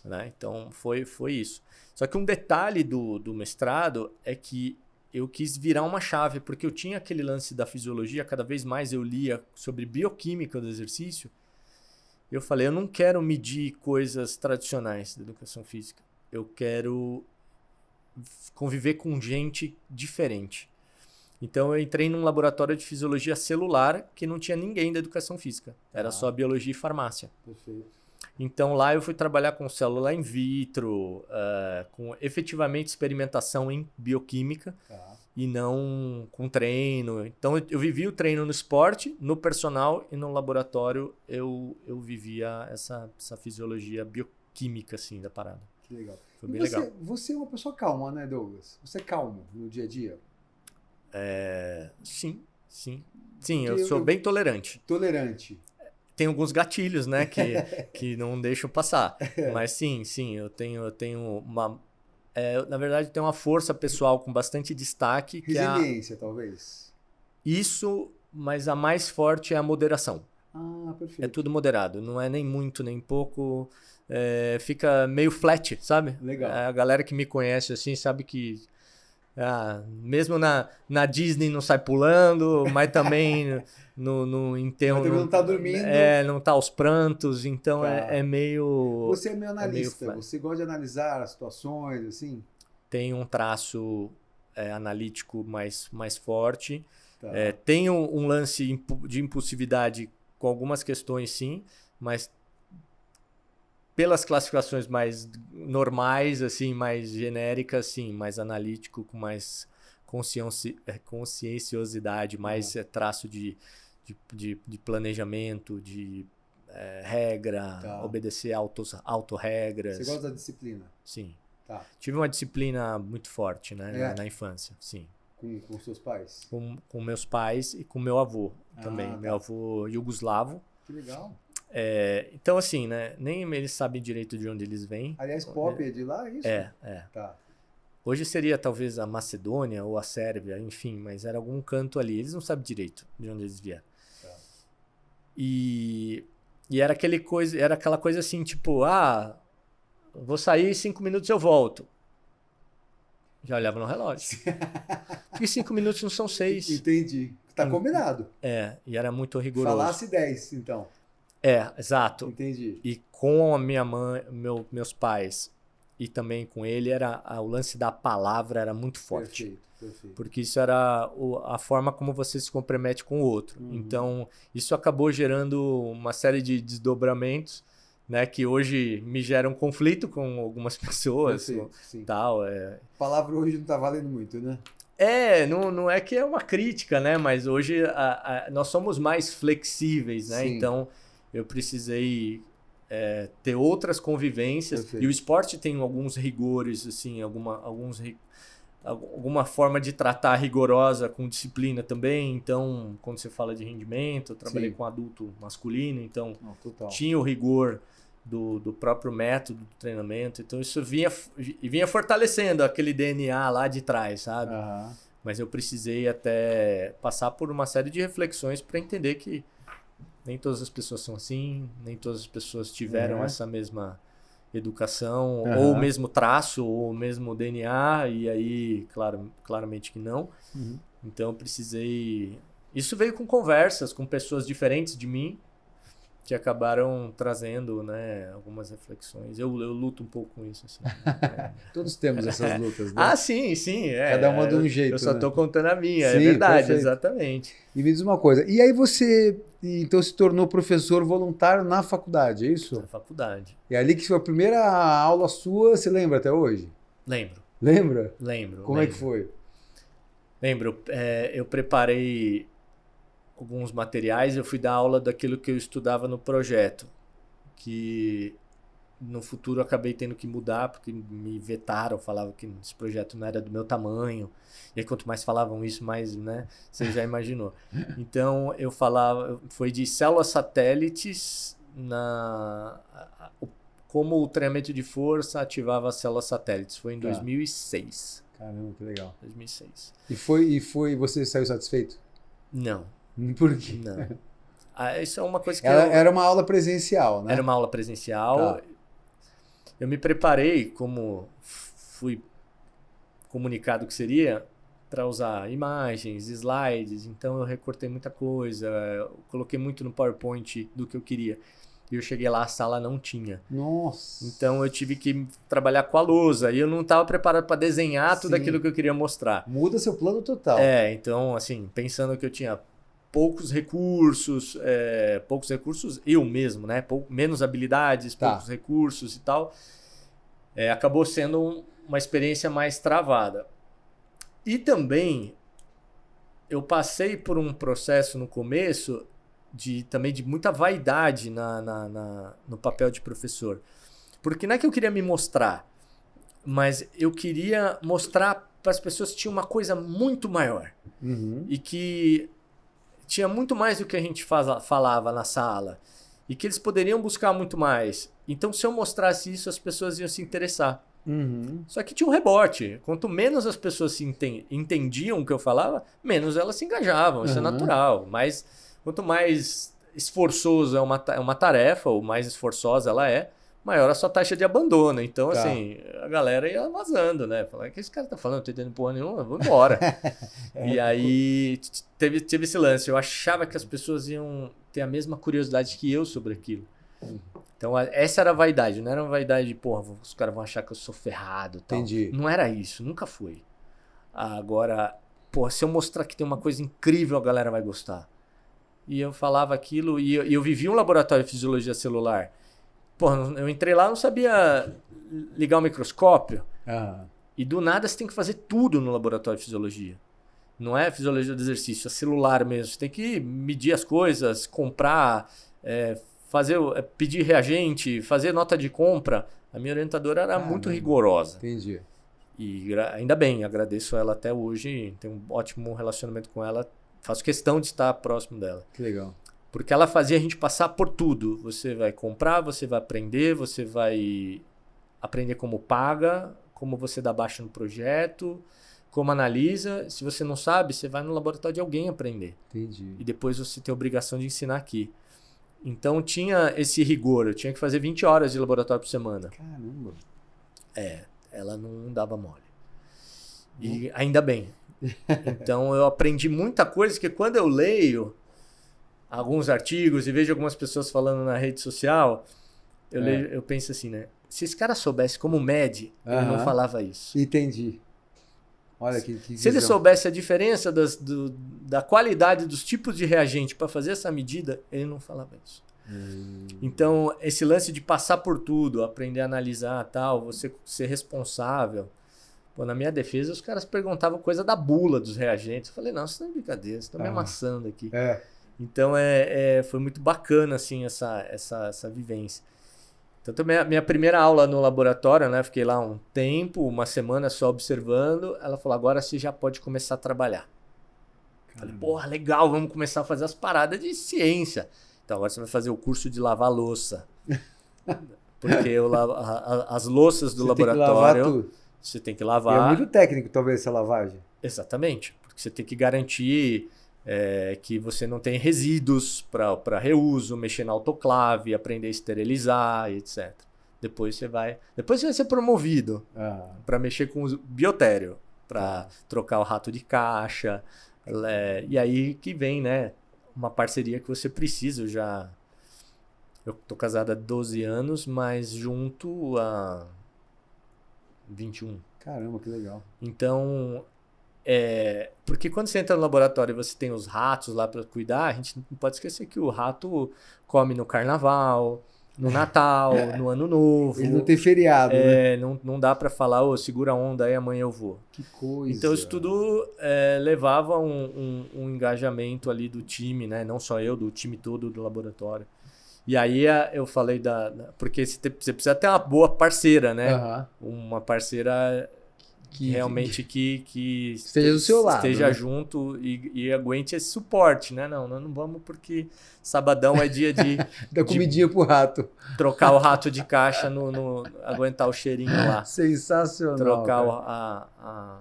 [SPEAKER 2] Né? Então, foi isso. Só que um detalhe do mestrado é que eu quis virar uma chave, porque eu tinha aquele lance da fisiologia, cada vez mais eu lia sobre bioquímica do exercício. Eu falei, eu não quero medir coisas tradicionais da educação física. Eu quero conviver com gente diferente. Então, eu entrei num laboratório de fisiologia celular que não tinha ninguém da educação física. Era só biologia e farmácia.
[SPEAKER 1] Perfeito.
[SPEAKER 2] Então, lá eu fui trabalhar com célula in vitro, com efetivamente experimentação em bioquímica e não com treino. Então, eu vivi o treino no esporte, no personal e no laboratório eu vivia essa fisiologia bioquímica assim, da parada.
[SPEAKER 1] Que legal.
[SPEAKER 2] Foi bem legal.
[SPEAKER 1] Você é uma pessoa calma, né, Douglas? Você é calmo no dia a dia?
[SPEAKER 2] Sim. Eu sou bem tolerante.
[SPEAKER 1] Tolerante.
[SPEAKER 2] Tem alguns gatilhos, né, que não deixam passar. Mas sim, eu tenho uma... na verdade, eu tenho uma força pessoal com bastante destaque.
[SPEAKER 1] Resiliência, talvez.
[SPEAKER 2] Isso, mas a mais forte é a moderação.
[SPEAKER 1] Ah, perfeito.
[SPEAKER 2] É tudo moderado, não é nem muito, nem pouco. Fica meio flat, sabe?
[SPEAKER 1] Legal.
[SPEAKER 2] A galera que me conhece assim sabe que... mesmo na Disney não sai pulando, mas também no enterro
[SPEAKER 1] não tá dormindo.
[SPEAKER 2] Não tá aos prantos, então é meio...
[SPEAKER 1] Você é meio analista, você gosta de analisar as situações, assim?
[SPEAKER 2] Tem um traço analítico mais forte.
[SPEAKER 1] Tá.
[SPEAKER 2] Tem um lance de impulsividade com algumas questões, sim, mas pelas classificações mais normais, assim, mais genéricas, sim, mais analítico, com mais conscienciosidade, mais traço de planejamento, de regra, obedecer autorregras.
[SPEAKER 1] Você gosta da disciplina?
[SPEAKER 2] Sim.
[SPEAKER 1] Tá.
[SPEAKER 2] Tive uma disciplina muito forte, né, na infância, sim.
[SPEAKER 1] Com seus pais?
[SPEAKER 2] Com meus pais e com meu avô também. Meu avô iugoslavo.
[SPEAKER 1] Que legal.
[SPEAKER 2] Então, assim, né? Nem eles sabem direito de onde eles vêm.
[SPEAKER 1] Aliás, Pop é de lá, é isso?
[SPEAKER 2] Tá. Hoje seria talvez a Macedônia ou a Sérvia, enfim, mas era algum canto ali. Eles não sabem direito de onde eles vieram. Tá. E era aquela coisa assim, tipo, vou sair 5 minutos eu volto. Já olhava no relógio. Porque 5 minutos não são 6.
[SPEAKER 1] Entendi. Tá combinado.
[SPEAKER 2] E era muito rigoroso.
[SPEAKER 1] Falasse 10, então.
[SPEAKER 2] Exato.
[SPEAKER 1] Entendi.
[SPEAKER 2] E com a minha mãe, meus pais e também com ele, o lance da palavra era muito forte.
[SPEAKER 1] Perfeito.
[SPEAKER 2] Porque isso era a forma como você se compromete com o outro. Então, isso acabou gerando uma série de desdobramentos, né, que hoje me geram conflito com algumas pessoas.
[SPEAKER 1] Sim.
[SPEAKER 2] Tal,
[SPEAKER 1] A palavra hoje não tá valendo muito, né?
[SPEAKER 2] Não é que é uma crítica, né? Mas hoje nós somos mais flexíveis, né?
[SPEAKER 1] Sim.
[SPEAKER 2] Então, eu precisei ter outras convivências.
[SPEAKER 1] Perfeito.
[SPEAKER 2] E o esporte tem alguns rigores, assim, alguma forma de tratar rigorosa com disciplina também. Então, quando você fala de rendimento, eu trabalhei com adulto masculino, então tinha o rigor do próprio método do treinamento. Então, isso vinha fortalecendo aquele DNA lá de trás, sabe? Mas eu precisei até passar por uma série de reflexões para entender que nem todas as pessoas são assim, nem todas as pessoas tiveram essa mesma educação, ou o mesmo traço, ou o mesmo DNA, e aí, claramente que não. Então, eu precisei... Isso veio com conversas com pessoas diferentes de mim, que acabaram trazendo, né, algumas reflexões. Eu luto um pouco com isso. Assim,
[SPEAKER 1] Todos temos essas lutas, né?
[SPEAKER 2] Sim.
[SPEAKER 1] Cada uma de um jeito.
[SPEAKER 2] Eu só estou contando a minha,
[SPEAKER 1] sim,
[SPEAKER 2] é verdade,
[SPEAKER 1] perfeito.
[SPEAKER 2] Exatamente.
[SPEAKER 1] E me diz uma coisa, e aí você então se tornou professor voluntário na faculdade, é isso?
[SPEAKER 2] Na faculdade.
[SPEAKER 1] E ali que foi a primeira aula sua, você lembra até hoje?
[SPEAKER 2] Lembro.
[SPEAKER 1] Lembra?
[SPEAKER 2] Lembro.
[SPEAKER 1] Como é que foi?
[SPEAKER 2] Lembro. Eu preparei alguns materiais, eu fui dar aula daquilo que eu estudava no projeto, que no futuro eu acabei tendo que mudar, porque me vetaram, falavam que esse projeto não era do meu tamanho, e aí quanto mais falavam isso, mais, né, você já imaginou. Então eu falava, foi de células satélites, como o treinamento de força ativava as células satélites. Foi em 2006.
[SPEAKER 1] Caramba, que legal.
[SPEAKER 2] 2006.
[SPEAKER 1] E você saiu satisfeito?
[SPEAKER 2] Não.
[SPEAKER 1] Por quê?
[SPEAKER 2] Não. Isso é uma coisa que
[SPEAKER 1] Era uma aula presencial, né?
[SPEAKER 2] Era uma aula presencial.
[SPEAKER 1] Tá.
[SPEAKER 2] Eu me preparei, como fui comunicado que seria, para usar imagens, slides. Então eu recortei muita coisa, eu coloquei muito no PowerPoint do que eu queria. E eu cheguei lá, a sala não tinha.
[SPEAKER 1] Nossa!
[SPEAKER 2] Então eu tive que trabalhar com a lousa. E eu não estava preparado para desenhar tudo aquilo que eu queria mostrar.
[SPEAKER 1] Muda seu plano total.
[SPEAKER 2] Então, assim, pensando que eu tinha poucos recursos eu mesmo, né? Menos habilidades, poucos recursos e tal. Acabou sendo uma experiência mais travada. E também eu passei por um processo no começo também de muita vaidade no papel de professor. Porque não é que eu queria me mostrar, mas eu queria mostrar para as pessoas que tinha uma coisa muito maior. E que tinha muito mais do que a gente falava na sala. E que eles poderiam buscar muito mais. Então, se eu mostrasse isso, as pessoas iam se interessar. Só que tinha um rebote. Quanto menos as pessoas entendiam o que eu falava, menos elas se engajavam. Isso é natural. Mas quanto mais esforçoso é uma tarefa, ou mais esforçosa ela é, maior a sua taxa de abandono. Então, assim, a galera ia vazando, né? Falando, o que esse cara tá falando? Não tô entendendo porra nenhuma, vou embora. E aí teve esse lance. Eu achava que as pessoas iam ter a mesma curiosidade que eu sobre aquilo. Então, essa era a vaidade. Não era uma vaidade de, porra, os caras vão achar que eu sou ferrado. Tal.
[SPEAKER 1] Entendi.
[SPEAKER 2] Não era isso, nunca foi. Agora, porra, se eu mostrar que tem uma coisa incrível, a galera vai gostar. E eu falava aquilo, e eu vivia um laboratório de fisiologia celular. Porra, eu entrei lá, não sabia ligar o microscópio. E do nada você tem que fazer tudo no laboratório de fisiologia. Não é fisiologia do exercício, é celular mesmo. Você tem que medir as coisas, comprar, pedir reagente, fazer nota de compra. A minha orientadora era muito rigorosa.
[SPEAKER 1] Entendi.
[SPEAKER 2] E ainda bem, agradeço ela até hoje, tenho um ótimo relacionamento com ela, faço questão de estar próximo dela.
[SPEAKER 1] Que legal.
[SPEAKER 2] Porque ela fazia a gente passar por tudo. Você vai comprar, você vai aprender, você vai aprender como paga, como você dá baixa no projeto, como analisa. Se você não sabe, você vai no laboratório de alguém aprender.
[SPEAKER 1] Entendi.
[SPEAKER 2] E depois você tem a obrigação de ensinar aqui. Então tinha esse rigor, eu tinha que fazer 20 horas de laboratório por semana.
[SPEAKER 1] Caramba.
[SPEAKER 2] Ela não dava mole. E ainda bem. Então eu aprendi muita coisa que quando eu leio alguns artigos e vejo algumas pessoas falando na rede social, eu penso assim, né? Se esse cara soubesse como mede, ele não falava isso.
[SPEAKER 1] Entendi. Olha que
[SPEAKER 2] Se ele soubesse a diferença da qualidade dos tipos de reagente para fazer essa medida, ele não falava isso. Então, esse lance de passar por tudo, aprender a analisar tal, você ser responsável. Pô, na minha defesa, os caras perguntavam coisa da bula dos reagentes. Eu falei, não, isso não é brincadeira, vocês estão me amassando aqui. Então, foi muito bacana assim, essa vivência. Então, também minha primeira aula no laboratório, né? Fiquei lá um tempo, uma semana só observando. Ela falou, agora você já pode começar a trabalhar. Falei, porra, legal, vamos começar a fazer as paradas de ciência. Então, agora você vai fazer o curso de lavar louça. Porque as louças do laboratório, você tem que lavar.
[SPEAKER 1] É muito técnico, talvez, essa lavagem.
[SPEAKER 2] Exatamente. Porque você tem que garantir que você não tem resíduos para reuso, mexer na autoclave, aprender a esterilizar, etc. Depois você vai ser promovido para mexer com o biotério, para trocar o rato de caixa. E aí que vem, né, uma parceria que você precisa. Eu tô casado há 12 anos, mas junto há 21.
[SPEAKER 1] Caramba, que legal.
[SPEAKER 2] Então, porque quando você entra no laboratório e você tem os ratos lá para cuidar, a gente não pode esquecer que o rato come no carnaval, no Natal, no Ano Novo.
[SPEAKER 1] Ele não tem feriado, né?
[SPEAKER 2] Não dá para falar, segura a onda aí, amanhã eu vou.
[SPEAKER 1] Que coisa.
[SPEAKER 2] Então isso tudo levava um engajamento ali do time, né? Não só eu, do time todo do laboratório. E aí eu falei porque você precisa ter uma boa parceira, né? Uma parceira realmente que
[SPEAKER 1] esteja do seu lado,
[SPEAKER 2] esteja
[SPEAKER 1] né?
[SPEAKER 2] junto e aguente esse suporte, né? Não, nós não vamos porque sabadão é dia de
[SPEAKER 1] Da comidinha pro rato.
[SPEAKER 2] trocar o rato de caixa, aguentar o cheirinho lá.
[SPEAKER 1] Sensacional.
[SPEAKER 2] Trocar
[SPEAKER 1] cara.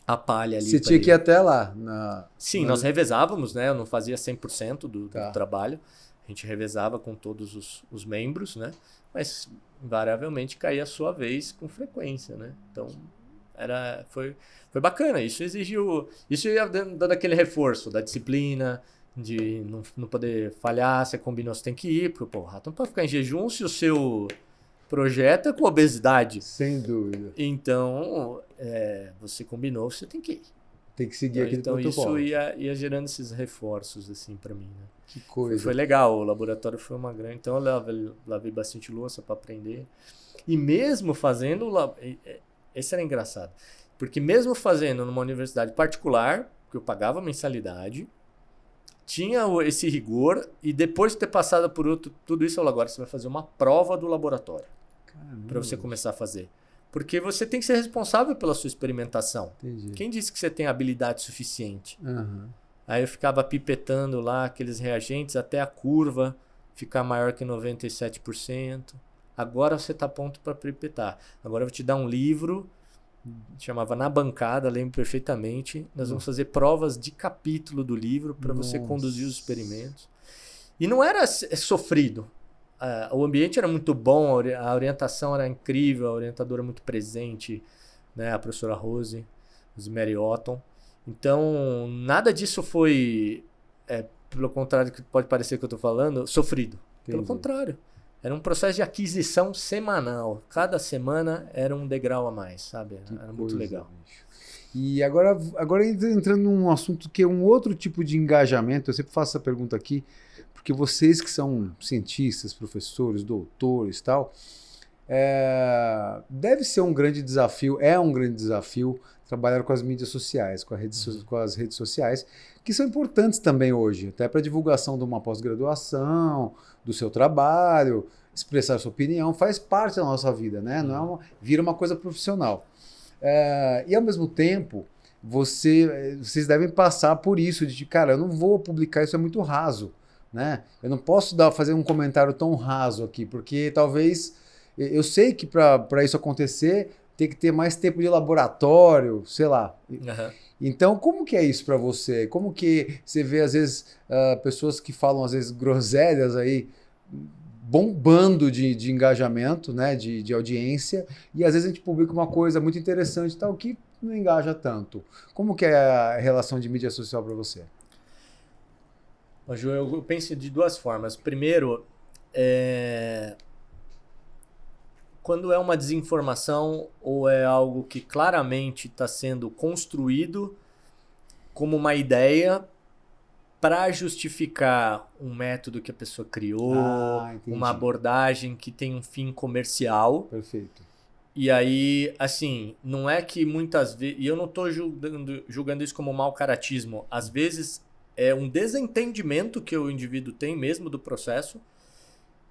[SPEAKER 2] a palha ali.
[SPEAKER 1] Você tinha que ir até lá.
[SPEAKER 2] Sim, nós revezávamos, né? Eu não fazia 100% do trabalho. A gente revezava com todos os membros, né? Mas invariavelmente caía a sua vez com frequência, né? Então foi bacana. Isso ia dando aquele reforço da disciplina, de não poder falhar. Você combinou, você tem que ir, porque o rato não pode ficar em jejum se o seu projeto é com obesidade.
[SPEAKER 1] Sem dúvida.
[SPEAKER 2] Então, você combinou, você tem que ir.
[SPEAKER 1] Tem que seguir aquele protocolo.
[SPEAKER 2] Então isso ia gerando esses reforços assim para mim, né?
[SPEAKER 1] Que coisa.
[SPEAKER 2] Foi legal, o laboratório foi uma grande... Então eu lavei bastante louça para aprender. E mesmo fazendo... Esse era engraçado. Porque mesmo fazendo numa universidade particular, que eu pagava mensalidade, tinha esse rigor, e depois de ter passado por tudo isso, agora você vai fazer uma prova do laboratório. Para você começar a fazer. Porque você tem que ser responsável pela sua experimentação.
[SPEAKER 1] Entendi.
[SPEAKER 2] Quem disse que você tem habilidade suficiente?
[SPEAKER 1] Uhum.
[SPEAKER 2] Aí eu ficava pipetando lá aqueles reagentes até a curva ficar maior que 97%. Agora você está pronto para pipetar. Agora eu vou te dar um livro, chamava Na Bancada, lembro perfeitamente. Nós vamos fazer provas de capítulo do livro para você conduzir os experimentos. E não era sofrido. O ambiente era muito bom, a orientação era incrível, a orientadora muito presente, né? A professora Rose Otton. Então, nada disso foi, pelo contrário do que pode parecer que eu estou falando, sofrido.
[SPEAKER 1] Entendi. Pelo
[SPEAKER 2] contrário. Era um processo de aquisição semanal. Cada semana era um degrau a mais, sabe? Era muito legal.
[SPEAKER 1] Bicho. E agora entrando num assunto que é um outro tipo de engajamento, eu sempre faço essa pergunta aqui, porque vocês que são cientistas, professores, doutores e tal, deve ser um grande desafio, trabalhar com as mídias sociais, com as redes sociais, que são importantes também hoje, até para divulgação de uma pós-graduação, do seu trabalho, expressar sua opinião, faz parte da nossa vida, né? Não vira uma coisa profissional. E ao mesmo tempo, vocês devem passar por isso, de cara, eu não vou publicar, isso é muito raso, né? Eu não posso fazer um comentário tão raso aqui, porque talvez, eu sei que para isso acontecer, tem que ter mais tempo de laboratório, sei lá.
[SPEAKER 2] Uhum.
[SPEAKER 1] Então, como que é isso para você? Como que você vê, às vezes, pessoas que falam, às vezes, groselhas aí, bombando de engajamento, né, de audiência, e às vezes a gente publica uma coisa muito interessante e tal, que não engaja tanto. Como que é a relação de mídia social para você?
[SPEAKER 2] Ju, eu penso de duas formas. Primeiro, quando é uma desinformação ou é algo que claramente está sendo construído como uma ideia para justificar um método que a pessoa criou, uma abordagem que tem um fim comercial.
[SPEAKER 1] Perfeito.
[SPEAKER 2] E aí, assim, não é que muitas vezes... E eu não estou julgando isso como mau caratismo. Às vezes é um desentendimento que o indivíduo tem mesmo do processo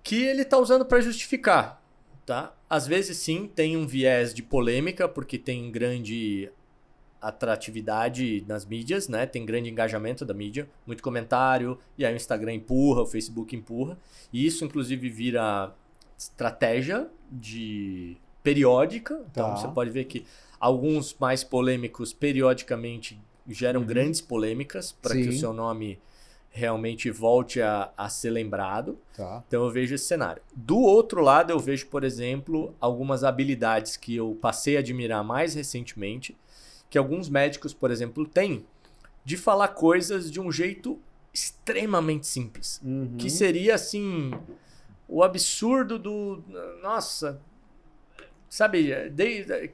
[SPEAKER 2] que ele está usando para justificar. Tá? Às vezes, sim, tem um viés de polêmica, porque tem grande atratividade nas mídias, né? Tem grande engajamento da mídia, muito comentário, e aí o Instagram empurra, o Facebook empurra. E isso, inclusive, vira estratégia periódica. Então, você pode ver que alguns mais polêmicos, periodicamente, geram grandes polêmicas para que o seu nome realmente volte a ser lembrado. Então eu vejo esse cenário. Do outro lado, eu vejo, por exemplo, algumas habilidades que eu passei a admirar mais recentemente, que alguns médicos, por exemplo, têm, de falar coisas de um jeito extremamente simples. Que seria, assim, o absurdo do... Nossa... Sabe,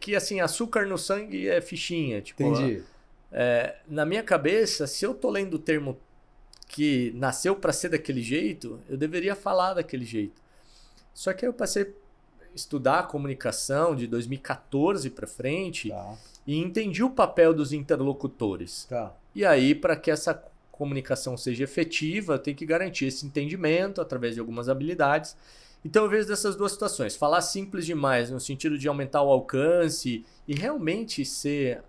[SPEAKER 2] que assim, açúcar no sangue é fichinha. Tipo,
[SPEAKER 1] entendi.
[SPEAKER 2] Na minha cabeça, se eu tô lendo o termo que nasceu para ser daquele jeito, eu deveria falar daquele jeito. Só que aí eu passei a estudar a comunicação de 2014 para frente e entendi o papel dos interlocutores. E aí, para que essa comunicação seja efetiva, tem que garantir esse entendimento através de algumas habilidades. Então eu vejo dessas duas situações. Falar simples demais, no sentido de aumentar o alcance e realmente ser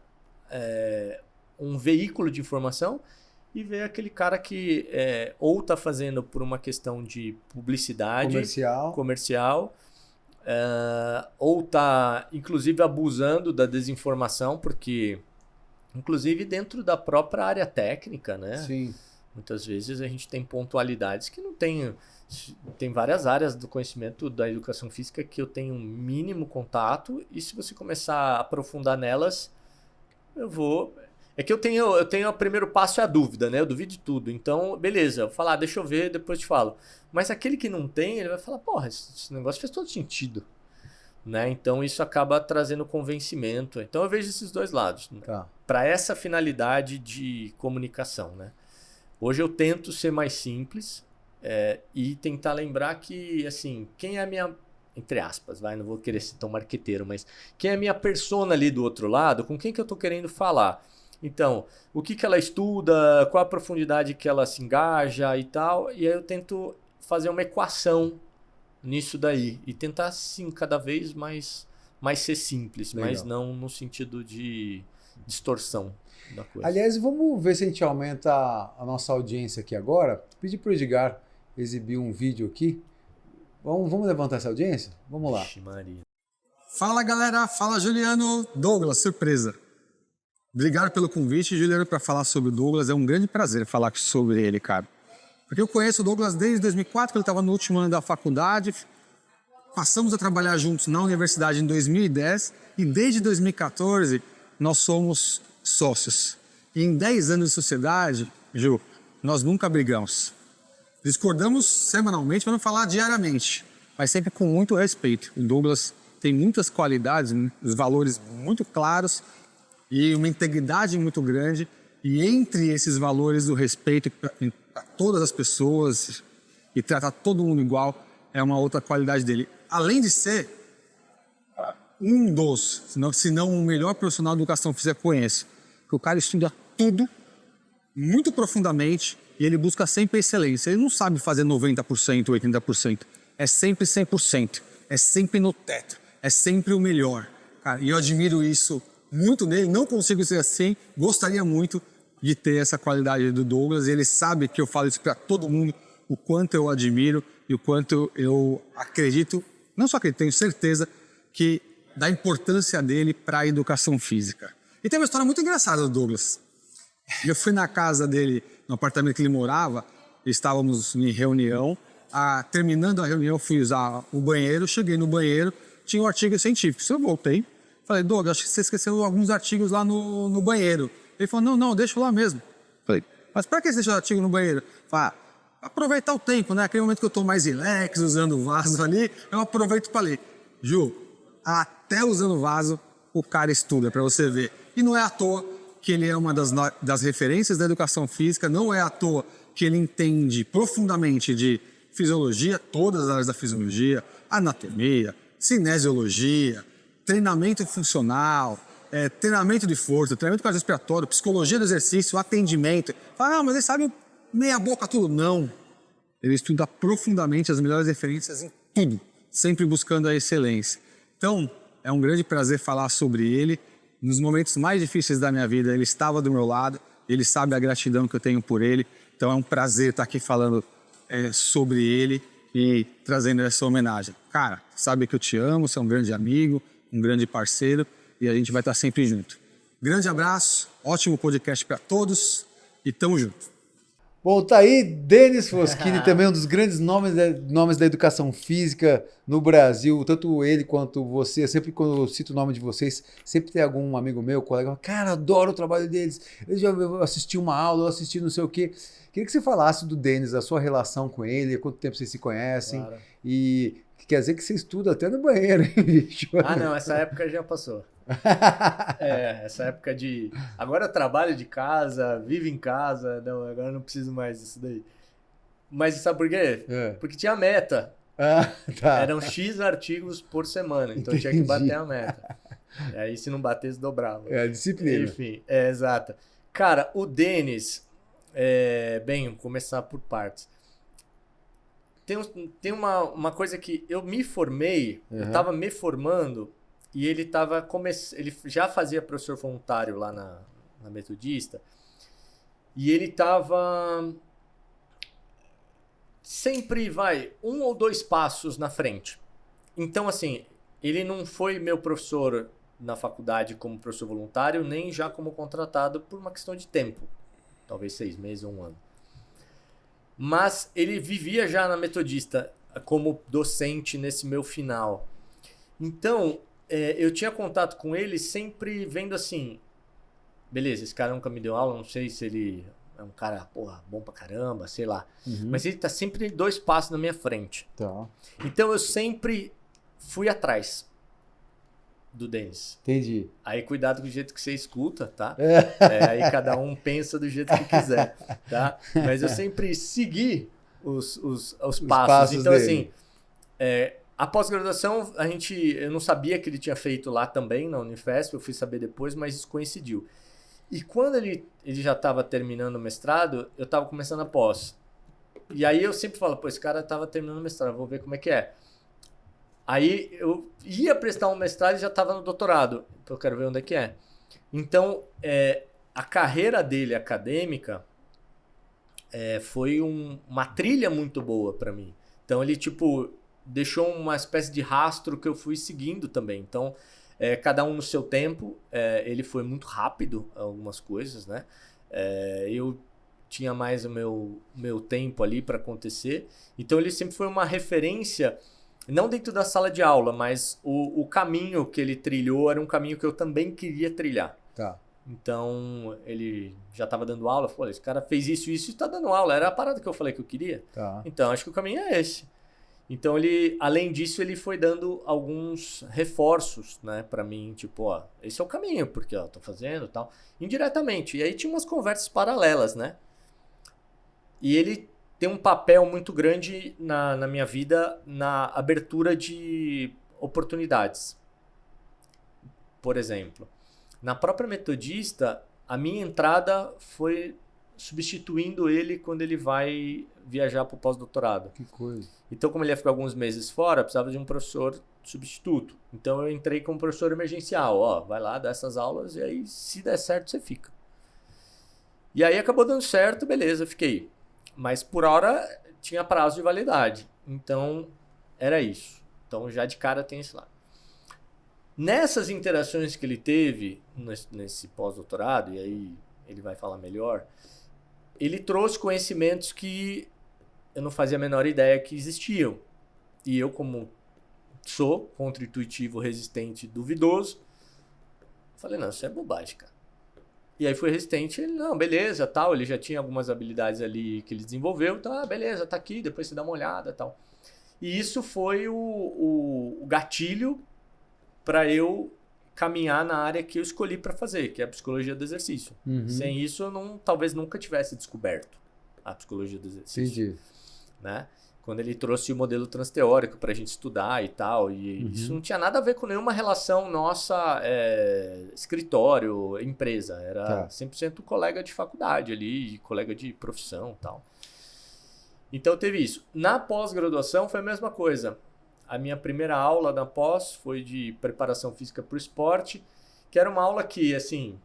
[SPEAKER 2] um veículo de informação, e ver aquele cara que ou está fazendo por uma questão de publicidade comercial ou está, inclusive, abusando da desinformação, porque, inclusive, dentro da própria área técnica, né?
[SPEAKER 1] Sim.
[SPEAKER 2] Muitas vezes a gente tem pontualidades que não tem... Tem várias áreas do conhecimento da educação física que eu tenho um mínimo contato, e se você começar a aprofundar nelas, eu vou... É que eu tenho o primeiro passo é a dúvida, né? Eu duvido de tudo. Então, beleza, eu vou falar, deixa eu ver, depois te falo. Mas aquele que não tem, ele vai falar, porra, esse negócio faz todo sentido. Né? Então, isso acaba trazendo convencimento. Então, eu vejo esses dois lados.
[SPEAKER 1] Tá.
[SPEAKER 2] Para essa finalidade de comunicação, né? Hoje eu tento ser mais simples e tentar lembrar que, assim, quem é a minha... Entre aspas, não vou querer ser tão marqueteiro, mas quem é a minha persona ali do outro lado, com quem que eu tô querendo falar? Então, o que ela estuda, qual a profundidade que ela se engaja e tal, e aí eu tento fazer uma equação nisso daí, e tentar, sim, cada vez mais ser simples,
[SPEAKER 1] Legal.
[SPEAKER 2] mas não no sentido de distorção da coisa.
[SPEAKER 1] Aliás, vamos ver se a gente aumenta a nossa audiência aqui agora. Pedi para o Edgar exibir um vídeo aqui. Vamos levantar essa audiência? Vamos lá.
[SPEAKER 2] Ixi, Maria.
[SPEAKER 3] Fala, galera. Fala, Juliano. Douglas, surpresa. Obrigado pelo convite, Juliano, para falar sobre o Douglas. É um grande prazer falar sobre ele, cara. Porque eu conheço o Douglas desde 2004, que ele estava no último ano da faculdade. Passamos a trabalhar juntos na universidade em 2010 e desde 2014 nós somos sócios. E em 10 anos de sociedade, Ju, nós nunca brigamos. Discordamos semanalmente, para não falar diariamente, mas sempre com muito respeito. O Douglas tem muitas qualidades, os valores muito claros e uma integridade muito grande. E entre esses valores, o respeito para todas as pessoas e tratar todo mundo igual é uma outra qualidade dele. Além de ser um dos, se não o melhor profissional de educação física que eu conheço. Porque o cara estuda tudo muito profundamente e ele busca sempre a excelência. Ele não sabe fazer 90%, 80%. É sempre 100%. É sempre no teto. É sempre o melhor. Cara, e eu admiro isso muito nele. Não consigo ser assim. Gostaria muito de ter essa qualidade do Douglas. Ele sabe que eu falo isso para todo mundo, o quanto eu admiro e o quanto eu acredito, não só acredito, tenho certeza que da importância dele para a educação física. E tem uma história muito engraçada do Douglas. Eu fui na casa dele, no apartamento que ele morava, estávamos em reunião. Terminando a reunião, fui usar o banheiro, cheguei no banheiro, tinha um artigo científico. Eu voltei, falei, Douglas, acho que você esqueceu alguns artigos lá no banheiro. Ele falou, não, deixa lá mesmo. Falei, mas para que você deixa o artigo no banheiro? Falei, aproveitar o tempo, né? Aquele momento que eu estou mais relax, usando o vaso ali, eu aproveito para ler. Ju, até usando o vaso, o cara estuda, para você ver. E não é à toa que ele é uma das referências da educação física, não é à toa que ele entende profundamente de fisiologia, todas as áreas da fisiologia, anatomia, cinesiologia, treinamento funcional, treinamento de força, treinamento cardiorrespiratório, psicologia do exercício, atendimento. Fala, mas ele sabe meia boca tudo. Não. Ele estuda profundamente as melhores referências em tudo, sempre buscando a excelência. Então, é um grande prazer falar sobre ele. Nos momentos mais difíceis da minha vida, ele estava do meu lado, ele sabe a gratidão que eu tenho por ele. Então, é um prazer estar aqui falando sobre ele e trazendo essa homenagem. Cara, sabe que eu te amo, você é um grande amigo, um grande parceiro e a gente vai estar sempre junto. Grande abraço, ótimo podcast para todos e tamo junto.
[SPEAKER 1] Bom, tá aí Denis Foschini, também um dos grandes nomes da educação física no Brasil, tanto ele quanto você. Sempre quando eu cito o nome de vocês, sempre tem algum amigo meu, colega, cara, adoro o trabalho deles, eu já assisti uma aula, eu assisti não sei o quê. Queria que você falasse do Denis, a sua relação com ele, há quanto tempo vocês se conhecem, claro. E quer dizer que você estuda até no banheiro, hein, bicho?
[SPEAKER 2] Não, essa época já passou. Essa época de... Agora eu trabalho de casa, vivo em casa, não, agora não preciso mais disso daí. Mas sabe por quê? Porque tinha meta.
[SPEAKER 1] Tá.
[SPEAKER 2] Eram X artigos por semana, então tinha que bater a meta. E aí se não batesse, dobrava.
[SPEAKER 1] Disciplina.
[SPEAKER 2] Enfim, exato. Cara, o Denis... bem, vou começar por partes. tem uma coisa que eu me formei, eu tava me formando e ele já fazia professor voluntário lá na Metodista e ele tava sempre, 1 ou 2 passos na frente. Então, assim, ele não foi meu professor na faculdade como professor voluntário, nem já como contratado por uma questão de tempo. Talvez 6 meses ou 1 ano. Mas ele vivia já na Metodista como docente nesse meu final. Então, eu tinha contato com ele sempre vendo assim, beleza, esse cara nunca me deu aula, não sei se ele é um cara, bom pra caramba, sei lá. Mas ele tá sempre 2 passos na minha frente.
[SPEAKER 1] Tá.
[SPEAKER 2] Então eu sempre fui atrás do Denis.
[SPEAKER 1] Entendi.
[SPEAKER 2] Aí cuidado com o jeito que você escuta, tá? Aí cada um pensa do jeito que quiser, tá? Mas eu sempre segui os passos. Então,
[SPEAKER 1] dele.
[SPEAKER 2] assim, a pós-graduação, eu não sabia que ele tinha feito lá também, na Unifesp, eu fui saber depois, mas isso coincidiu. E quando ele já estava terminando o mestrado, eu estava começando a pós. E aí eu sempre falo, esse cara estava terminando o mestrado, vou ver como é que é. Aí eu ia prestar um mestrado e já estava no doutorado. Então eu quero ver onde é que é. Então, a carreira dele acadêmica foi uma trilha muito boa para mim. Então ele, deixou uma espécie de rastro que eu fui seguindo também. Então, cada um no seu tempo. Ele foi muito rápido algumas coisas, né? Eu tinha mais o meu tempo ali para acontecer. Então ele sempre foi uma referência, não dentro da sala de aula, mas o caminho que ele trilhou era um caminho que eu também queria trilhar.
[SPEAKER 1] Tá.
[SPEAKER 2] Então ele já estava dando aula, falou, esse cara fez isso e está dando aula, era a parada que eu falei que eu queria.
[SPEAKER 1] Tá.
[SPEAKER 2] Então acho que o caminho é esse. Então ele, além disso, ele foi dando alguns reforços, né, para mim, esse é o caminho, porque tô fazendo e tal, indiretamente. E aí tinha umas conversas paralelas, né? E ele tem um papel muito grande na minha vida, na abertura de oportunidades. Por exemplo, na própria Metodista, a minha entrada foi substituindo ele quando ele vai viajar para o pós-doutorado.
[SPEAKER 1] Que coisa.
[SPEAKER 2] Então, como ele ia ficar alguns meses fora, precisava de um professor substituto. Então, eu entrei como professor emergencial. Vai lá, dá essas aulas e aí, se der certo, você fica. E aí, acabou dando certo, beleza, fiquei. Mas, por hora, tinha prazo de validade. Então, era isso. Então, já de cara tem esse lado. Nessas interações que ele teve nesse pós-doutorado, e aí ele vai falar melhor, ele trouxe conhecimentos que eu não fazia a menor ideia que existiam. E eu, como sou contra-intuitivo, resistente, duvidoso, falei, não, isso é bobagem, cara. E aí fui resistente, ele, não, beleza, tal, ele já tinha algumas habilidades ali que ele desenvolveu, então, beleza, tá aqui, depois você dá uma olhada, tal. E isso foi o gatilho para eu caminhar na área que eu escolhi para fazer, que é a psicologia do exercício. Sem isso, eu talvez nunca tivesse descoberto a psicologia do exercício.
[SPEAKER 1] Entendi.
[SPEAKER 2] Né? Quando ele trouxe o modelo transteórico para a gente estudar e tal, e isso não tinha nada a ver com nenhuma relação nossa, escritório, empresa. Era 100% colega de faculdade ali, colega de profissão e tal. Então teve isso. Na pós-graduação foi a mesma coisa. A minha primeira aula na pós foi de preparação física para o esporte, que era uma aula que, assim,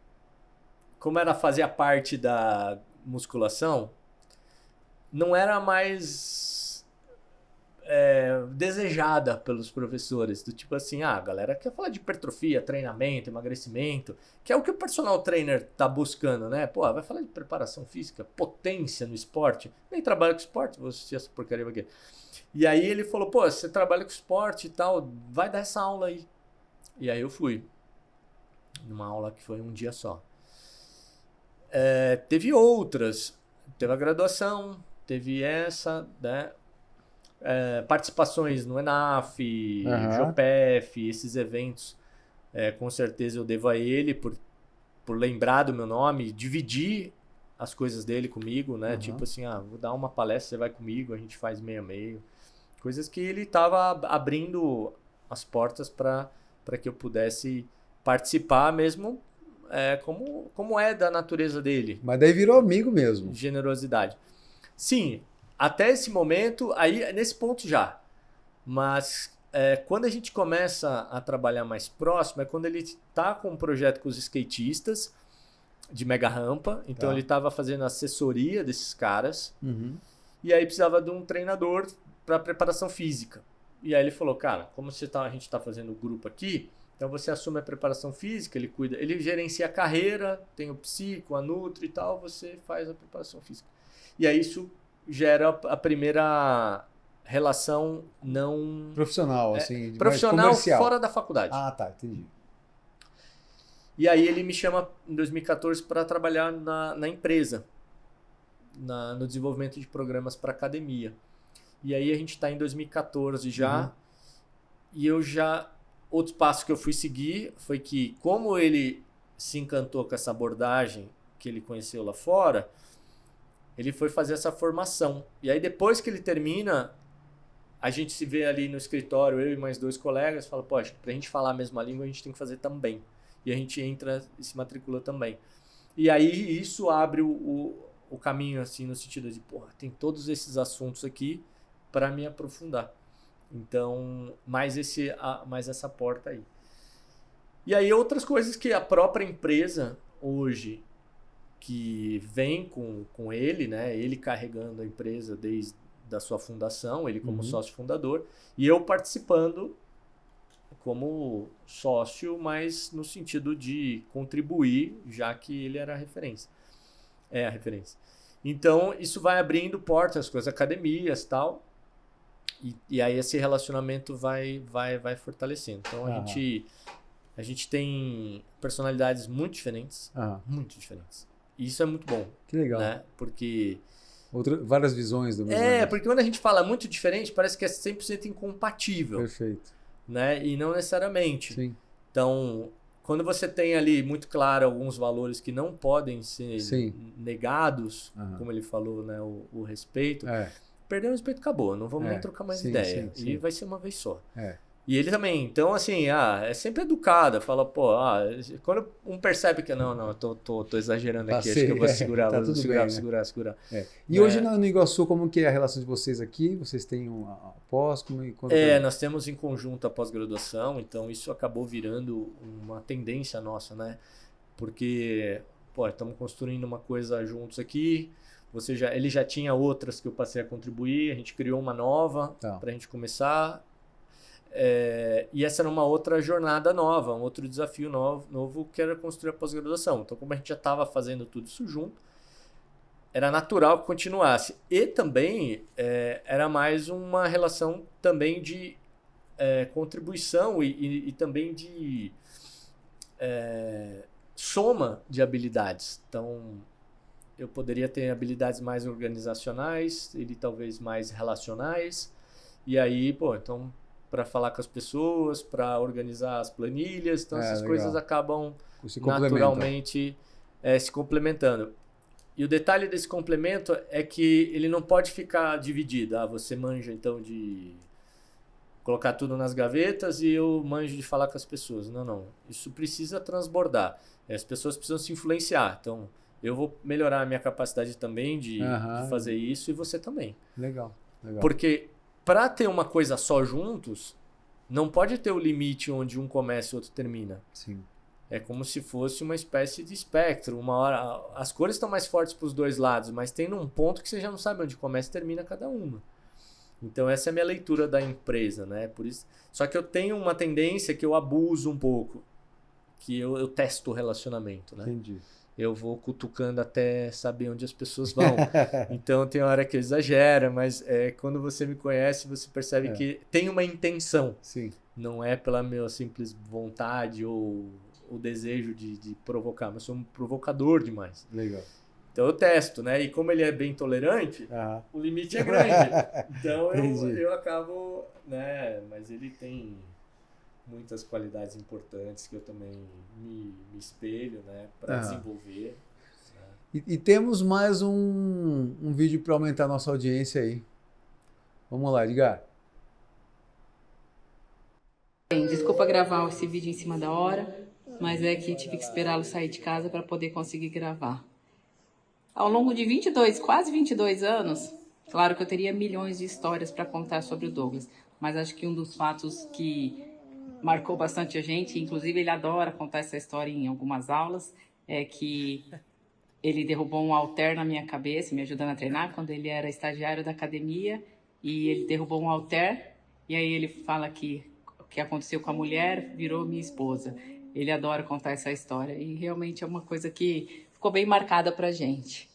[SPEAKER 2] como ela fazia parte da musculação, não era mais desejada pelos professores. Do tipo assim, a galera quer falar de hipertrofia, treinamento, emagrecimento, que é o que o personal trainer tá buscando, né? Vai falar de preparação física, potência no esporte. Nem trabalha com esporte, vou assistir essa porcaria aqui. E aí ele falou, você trabalha com esporte e tal, vai dar essa aula aí. E aí eu fui. Numa aula que foi um dia só. Teve outras. Teve a graduação, teve essa, né? Participações no ENAF, JOPEF, esses eventos. Com certeza eu devo a ele por lembrar do meu nome, dividir as coisas dele comigo, né? Tipo assim, vou dar uma palestra, você vai comigo, a gente faz meio a meio. Coisas que ele estava abrindo as portas para que eu pudesse participar mesmo, como é da natureza dele.
[SPEAKER 1] Mas daí virou amigo mesmo.
[SPEAKER 2] Generosidade. Sim, até esse momento, aí nesse ponto já. Mas quando a gente começa a trabalhar mais próximo, é quando ele está com um projeto com os skatistas de mega rampa. Então ele estava fazendo assessoria desses caras. E aí precisava de um treinador para preparação física. E aí ele falou, cara, como a gente está fazendo o grupo aqui, então você assume a preparação física, ele cuida, ele gerencia a carreira, tem o psico, a nutri e tal, você faz a preparação física. E aí isso gera a primeira relação não...
[SPEAKER 1] Profissional, assim.
[SPEAKER 2] Profissional
[SPEAKER 1] comercial.
[SPEAKER 2] fora da faculdade.
[SPEAKER 1] Ah, tá, entendi.
[SPEAKER 2] E aí ele me chama em 2014 para trabalhar na empresa, no desenvolvimento de programas para academia. E aí a gente está em 2014 já, e outro passo que eu fui seguir foi que, como ele se encantou com essa abordagem que ele conheceu lá fora, ele foi fazer essa formação. E aí depois que ele termina, a gente se vê ali no escritório, eu e mais 2 colegas, fala, poxa, pra gente falar a mesma língua, a gente tem que fazer também. E a gente entra e se matricula também. E aí isso abre o caminho, assim, no sentido de, porra, tem todos esses assuntos aqui para me aprofundar. Então, mais essa porta aí. E aí outras coisas que a própria empresa hoje, que vem com ele, né? Ele carregando a empresa desde a sua fundação, ele como sócio fundador, e eu participando como sócio, mas no sentido de contribuir, já que ele era a referência. É a referência. Então, isso vai abrindo portas com as academias e tal. E aí esse relacionamento vai fortalecendo. Então a gente tem personalidades muito diferentes. Muito diferentes. E isso é muito bom.
[SPEAKER 1] Que legal.
[SPEAKER 2] Né? Porque...
[SPEAKER 1] várias visões do mesmo negócio.
[SPEAKER 2] Porque quando a gente fala muito diferente, parece que é 100% incompatível.
[SPEAKER 1] Perfeito.
[SPEAKER 2] Né? E não necessariamente.
[SPEAKER 1] Sim.
[SPEAKER 2] Então, quando você tem ali muito claro alguns valores que não podem ser negados, como ele falou, né? O respeito... Perdeu o respeito, acabou. Não vamos nem trocar mais ideia. Sim. E vai ser uma vez só. E ele também. Então, assim, é sempre educada. Fala, pô, quando um percebe que não, tô exagerando aqui, acho que eu vou segurar, vou segurar.
[SPEAKER 1] E hoje no Iguaçu, como que é a relação de vocês aqui? Vocês têm pós?
[SPEAKER 2] Nós temos em conjunto a pós-graduação, então isso acabou virando uma tendência nossa, né? Porque, pô, estamos construindo uma coisa juntos aqui. Ele já tinha outras que eu passei a contribuir, a gente criou uma nova para a gente começar. E essa era uma outra jornada nova, um outro desafio novo que era construir a pós-graduação. Então, como a gente já estava fazendo tudo isso junto, era natural que continuasse. E também era mais uma relação também de contribuição e também de soma de habilidades. Então... eu poderia ter habilidades mais organizacionais, ele talvez mais relacionais. E aí, então, para falar com as pessoas, para organizar as planilhas, então essas coisas acabam naturalmente se complementando. E o detalhe desse complemento é que ele não pode ficar dividido. Você manja, então, de colocar tudo nas gavetas e eu manjo de falar com as pessoas. Não. Isso precisa transbordar. As pessoas precisam se influenciar. Então... eu vou melhorar a minha capacidade também de fazer isso e você também.
[SPEAKER 1] Legal.
[SPEAKER 2] Porque para ter uma coisa só juntos, não pode ter o limite onde um começa e o outro termina.
[SPEAKER 1] Sim.
[SPEAKER 2] É como se fosse uma espécie de espectro. Uma hora as cores estão mais fortes para os dois lados, mas tem num ponto que você já não sabe onde começa e termina cada uma. Então essa é a minha leitura da empresa, né? Por isso, só que eu tenho uma tendência que eu abuso um pouco, que eu testo o relacionamento, né?
[SPEAKER 1] Entendi.
[SPEAKER 2] Eu vou cutucando até saber onde as pessoas vão. Então tem hora que eu exagero, mas quando você me conhece, você percebe que tem uma intenção.
[SPEAKER 1] Sim.
[SPEAKER 2] Não é pela minha simples vontade ou o desejo de provocar, mas sou um provocador demais.
[SPEAKER 1] Legal.
[SPEAKER 2] Então eu testo, né? E como ele é bem tolerante, o limite é grande. Então eu acabo, né? Mas ele tem muitas qualidades importantes que eu também me espelho, né, para desenvolver. Né?
[SPEAKER 1] E temos mais um vídeo para aumentar a nossa audiência aí. Vamos lá, Edgar.
[SPEAKER 4] Desculpa gravar esse vídeo em cima da hora, mas é que tive que esperá-lo sair de casa para poder conseguir gravar. Ao longo de quase 22 anos, Claro que eu teria milhões de histórias para contar sobre o Douglas, mas acho que um dos fatos que marcou bastante a gente, inclusive ele adora contar essa história em algumas aulas, é que ele derrubou um halter na minha cabeça, me ajudando a treinar, quando ele era estagiário da academia, e ele derrubou um halter, e aí ele fala que o que aconteceu com a mulher virou minha esposa. Ele adora contar essa história, e realmente é uma coisa que ficou bem marcada pra gente.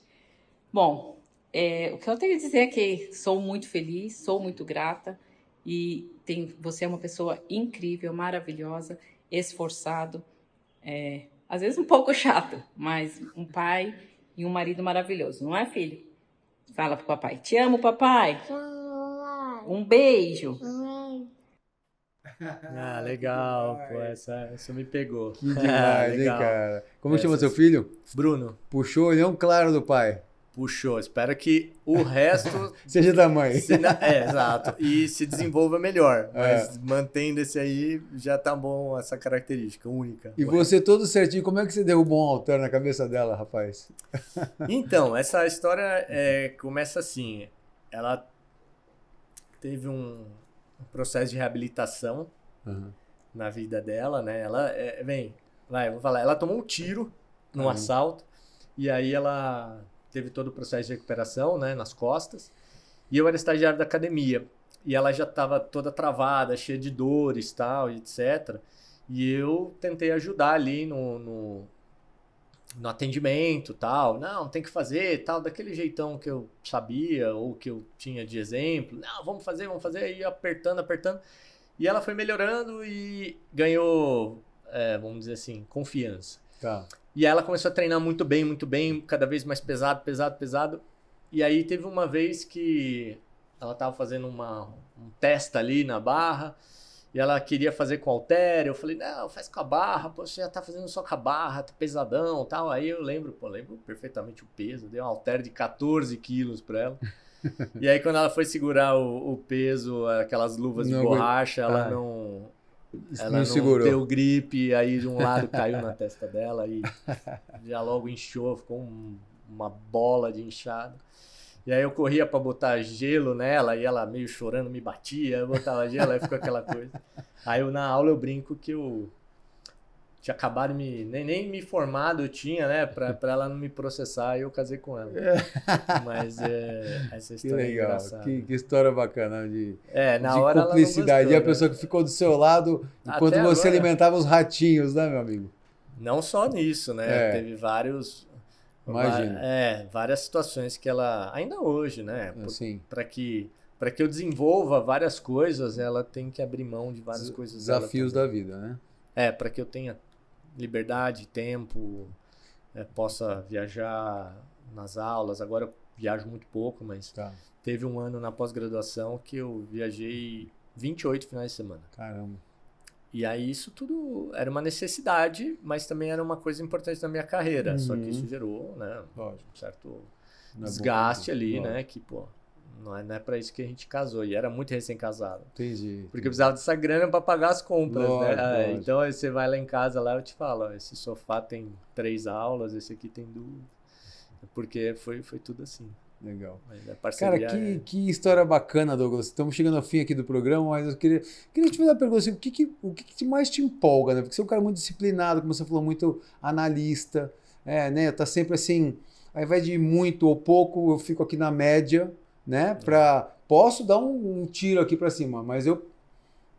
[SPEAKER 4] Bom, o que eu tenho a dizer é que sou muito feliz, sou muito grata, e você é uma pessoa incrível, maravilhosa, esforçado, às vezes um pouco chato, mas um pai e um marido maravilhoso, não é, filho? Fala pro papai, te amo, papai. Um beijo.
[SPEAKER 2] Ah, legal, pô, essa me pegou.
[SPEAKER 1] Que demais, hein,
[SPEAKER 2] Legal.
[SPEAKER 1] cara? Como chama seu filho?
[SPEAKER 2] Bruno,
[SPEAKER 1] Puxou o olhão claro do pai.
[SPEAKER 2] puxou. Espero que o resto...
[SPEAKER 1] Seja da mãe.
[SPEAKER 2] exato. E se desenvolva melhor. Mas mantendo esse aí, já tá bom essa característica única.
[SPEAKER 1] E você todo certinho, como é que você derrubou um halter na cabeça dela, rapaz?
[SPEAKER 2] Então, essa história começa assim. Ela teve um processo de reabilitação na vida dela, né? Ela, eu vou falar, ela tomou um tiro num assalto e aí ela teve todo o processo de recuperação, né, nas costas. E eu era estagiário da academia. E ela já estava toda travada, cheia de dores, tal, etc. E eu tentei ajudar ali no atendimento, tal. Não, tem que fazer, tal, daquele jeitão que eu sabia ou que eu tinha de exemplo. Não, vamos fazer. E apertando. E ela foi melhorando e ganhou, vamos dizer assim, confiança.
[SPEAKER 1] Tá.
[SPEAKER 2] E aí ela começou a treinar muito bem, cada vez mais pesado. E aí teve uma vez que ela estava fazendo um teste ali na barra e ela queria fazer com halter. Eu falei, não, faz com a barra, pô, você já tá fazendo só com a barra, tá pesadão e tal. Aí eu lembro perfeitamente o peso, dei um halter de 14 quilos para ela. E aí quando ela foi segurar o peso, aquelas luvas de borracha, ela não
[SPEAKER 1] segurou.
[SPEAKER 2] Deu gripe, aí de um lado caiu na testa dela e já logo inchou, ficou uma bola de inchada. E aí eu corria para botar gelo nela e ela meio chorando me batia, eu botava gelo, aí ficou aquela coisa. Aí na aula eu brinco que eu tinha acabado nem me formado eu tinha, né, pra ela não me processar e eu casei com ela. Mas essa história
[SPEAKER 1] que legal,
[SPEAKER 2] é engraçada.
[SPEAKER 1] que história bacana de
[SPEAKER 2] hora
[SPEAKER 1] cumplicidade.
[SPEAKER 2] Ela não gostou,
[SPEAKER 1] e a pessoa que ficou do seu lado enquanto
[SPEAKER 2] Até
[SPEAKER 1] você
[SPEAKER 2] agora.
[SPEAKER 1] alimentava os ratinhos, né, meu amigo?
[SPEAKER 2] Não só nisso, né? Teve vários...
[SPEAKER 1] Imagina.
[SPEAKER 2] Várias situações que ela... Ainda hoje, né?
[SPEAKER 1] Assim.
[SPEAKER 2] Para que eu desenvolva várias coisas, ela tem que abrir mão de várias coisas.
[SPEAKER 1] Desafios da vida, né?
[SPEAKER 2] Para que eu tenha liberdade, tempo, possa viajar nas aulas. Agora eu viajo muito pouco, mas teve um ano na pós-graduação que eu viajei 28 finais de semana.
[SPEAKER 1] Caramba.
[SPEAKER 2] E aí isso tudo era uma necessidade, mas também era uma coisa importante na minha carreira. Só que isso gerou, né, um certo desgaste ali, né? Que, pô, não é pra isso que a gente casou. E era muito recém-casado.
[SPEAKER 1] Entendi.
[SPEAKER 2] Porque eu precisava dessa grana pra pagar as compras,
[SPEAKER 1] Lógico,
[SPEAKER 2] né?
[SPEAKER 1] lógico.
[SPEAKER 2] Então aí você vai lá em casa, lá eu te falo, ó, esse sofá tem 3 aulas, esse aqui tem 2. Porque foi tudo assim.
[SPEAKER 1] Legal.
[SPEAKER 2] Mas a parceria
[SPEAKER 1] Cara, que história bacana, Douglas. Estamos chegando ao fim aqui do programa, mas eu queria te fazer uma pergunta assim, o que mais te empolga, né? Porque você é um cara muito disciplinado, como você falou, muito analista, né? Tá sempre assim, ao invés de muito ou pouco, eu fico aqui na média, né? Posso dar um tiro aqui para cima, mas eu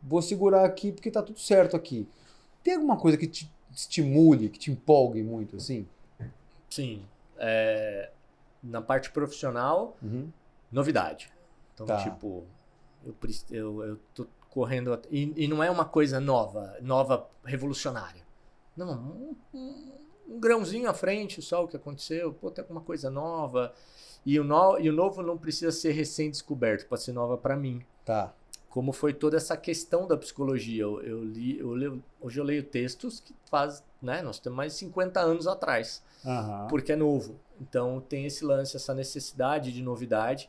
[SPEAKER 1] vou segurar aqui porque tá tudo certo aqui. Tem alguma coisa que te estimule, que te empolgue muito, assim?
[SPEAKER 2] Sim. Na parte profissional, novidade. Então, tipo, eu tô correndo... E não é uma coisa nova, revolucionária. Não, um grãozinho à frente só o que aconteceu. Pô, tem alguma coisa nova. E o novo não precisa ser recém-descoberto, pode ser nova para mim.
[SPEAKER 1] Tá.
[SPEAKER 2] Como foi toda essa questão da psicologia. Hoje eu leio textos que faz, né, nós temos mais de 50 anos atrás. Porque é novo. Então tem esse lance, essa necessidade de novidade,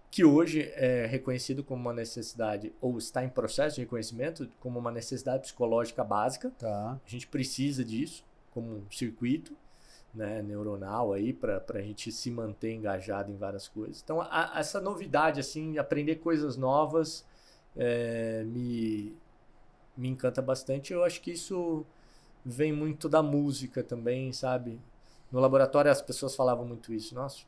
[SPEAKER 2] que hoje é reconhecido como uma necessidade, ou está em processo de reconhecimento, como uma necessidade psicológica básica.
[SPEAKER 1] Tá.
[SPEAKER 2] A gente precisa disso como um circuito. né, neuronal aí para a gente se manter engajado em várias coisas. Então, essa novidade, assim, aprender coisas novas me encanta bastante. Eu acho que isso vem muito da música também, sabe? No laboratório as pessoas falavam muito isso. Nossa,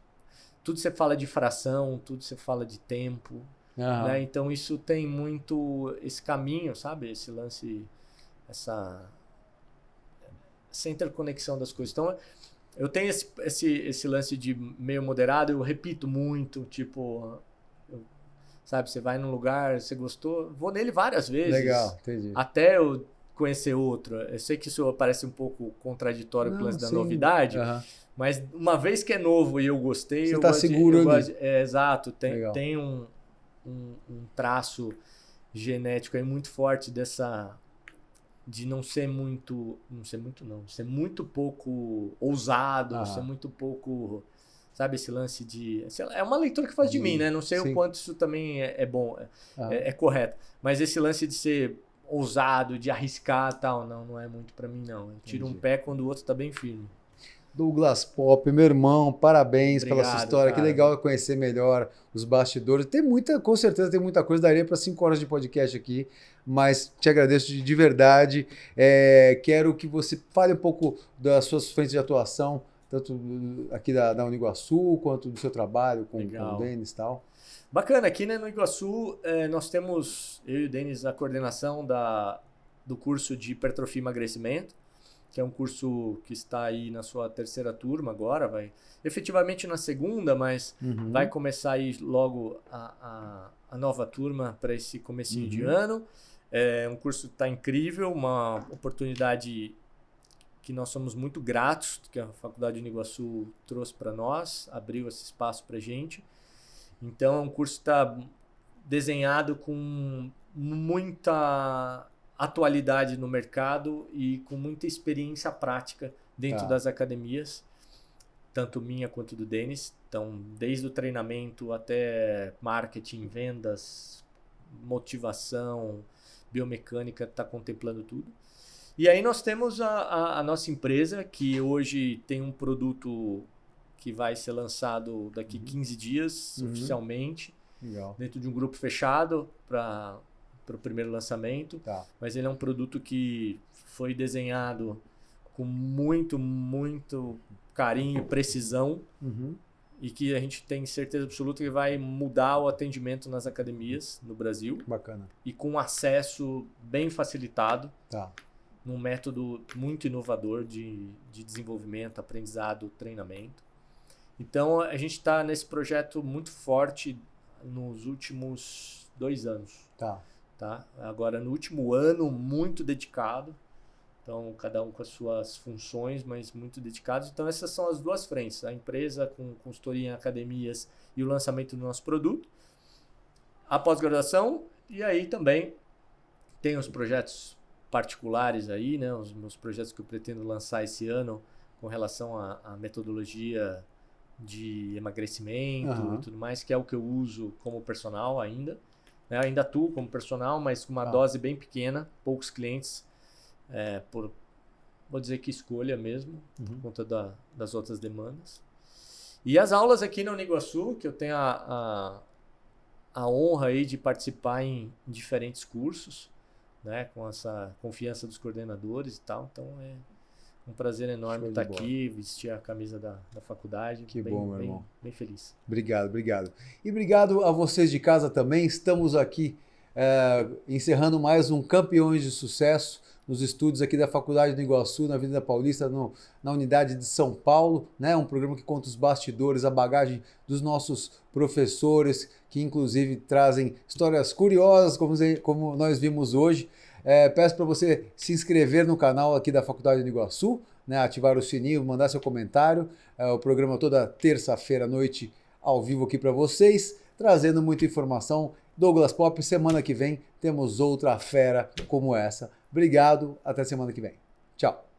[SPEAKER 2] tudo você fala de fração, tudo você fala de tempo, né? Então isso tem muito esse caminho, sabe? Esse lance, essa interconexão das coisas. Então eu tenho esse lance de meio moderado, eu repito muito, tipo, sabe? Você vai num lugar, você gostou, vou nele várias vezes.
[SPEAKER 1] Legal, entendi.
[SPEAKER 2] Até eu conhecer outro. Eu sei que isso parece um pouco contraditório com o lance da novidade, mas uma vez que é novo e eu gostei...
[SPEAKER 1] Você
[SPEAKER 2] eu
[SPEAKER 1] tá seguro ali.
[SPEAKER 2] Exato. Tem um traço genético aí muito forte de não ser muito... ser muito pouco ousado, ser muito pouco... Sabe, esse lance de... É uma leitura que faz de mim, né? Não sei o quanto isso também é bom, é correto. Mas esse lance de ser ousado, de arriscar e tal, não é muito pra mim, não. Eu tiro um pé quando o outro tá bem firme.
[SPEAKER 1] Douglas Popp, meu irmão, parabéns pela sua história.
[SPEAKER 2] Cara.
[SPEAKER 1] Que legal conhecer melhor os bastidores. Com certeza tem muita coisa, daria para 5 horas de podcast aqui, mas te agradeço de verdade. Quero que você fale um pouco das suas frentes de atuação, tanto aqui da Uniguaçu, quanto do seu trabalho com o Denis e tal.
[SPEAKER 2] Bacana, aqui, né, no Iguaçu nós temos, eu e o Denis, a coordenação do curso de hipertrofia e emagrecimento, que é um curso que está aí na sua 3ª turma agora, vai efetivamente na 2ª, mas vai começar aí logo a nova turma para esse comecinho de ano. É um curso que está incrível, uma oportunidade que nós somos muito gratos, que a Faculdade Uniguaçu trouxe para nós, abriu esse espaço para a gente. Então, é um curso que está desenhado com muita atualidade no mercado e com muita experiência prática dentro das academias, tanto minha quanto do Denis. Então, desde o treinamento até marketing, vendas, motivação, biomecânica, está contemplando tudo. E aí nós temos a nossa empresa, que hoje tem um produto que vai ser lançado daqui 15 dias, oficialmente, dentro de um grupo fechado para o primeiro lançamento. Mas ele é um produto que foi desenhado com muito, muito carinho e precisão, e que a gente tem certeza absoluta que vai mudar o atendimento nas academias no Brasil.
[SPEAKER 1] Bacana.
[SPEAKER 2] E com acesso bem facilitado. Num método muito inovador de desenvolvimento, aprendizado, treinamento. Então, a gente está nesse projeto muito forte nos últimos 2 anos. Tá? Agora, no último ano, muito dedicado. Então, cada um com as suas funções, mas muito dedicados. Então, essas são as 2 frentes. A empresa com consultoria em academias e o lançamento do nosso produto. A pós-graduação e aí também tem os projetos particulares aí, né? Os meus projetos que eu pretendo lançar esse ano com relação à metodologia de emagrecimento e tudo mais, que é o que eu uso como personal ainda. Eu ainda atuo como personal, mas com uma dose bem pequena, poucos clientes, vou dizer que escolha mesmo, por conta das outras demandas. E as aulas aqui na Uniguaçu, que eu tenho a honra aí de participar em diferentes cursos, né, com essa confiança dos coordenadores e tal. Então é um prazer enorme estar aqui, vestir a camisa da faculdade.
[SPEAKER 1] Que bom, meu irmão.
[SPEAKER 2] Bem feliz.
[SPEAKER 1] Obrigado. E obrigado a vocês de casa também. Estamos aqui encerrando mais um Campeões de Sucesso nos estúdios aqui da Faculdade do Iguaçu, na Avenida Paulista, na unidade de São Paulo, né? Um programa que conta os bastidores, a bagagem dos nossos professores, que inclusive trazem histórias curiosas, como nós vimos hoje. Peço para você se inscrever no canal aqui da Faculdade do Iguaçu, né? Ativar o sininho, mandar seu comentário. O programa toda terça-feira à noite ao vivo aqui para vocês, trazendo muita informação. Douglas Popp, semana que vem temos outra fera como essa. Obrigado, até semana que vem. Tchau.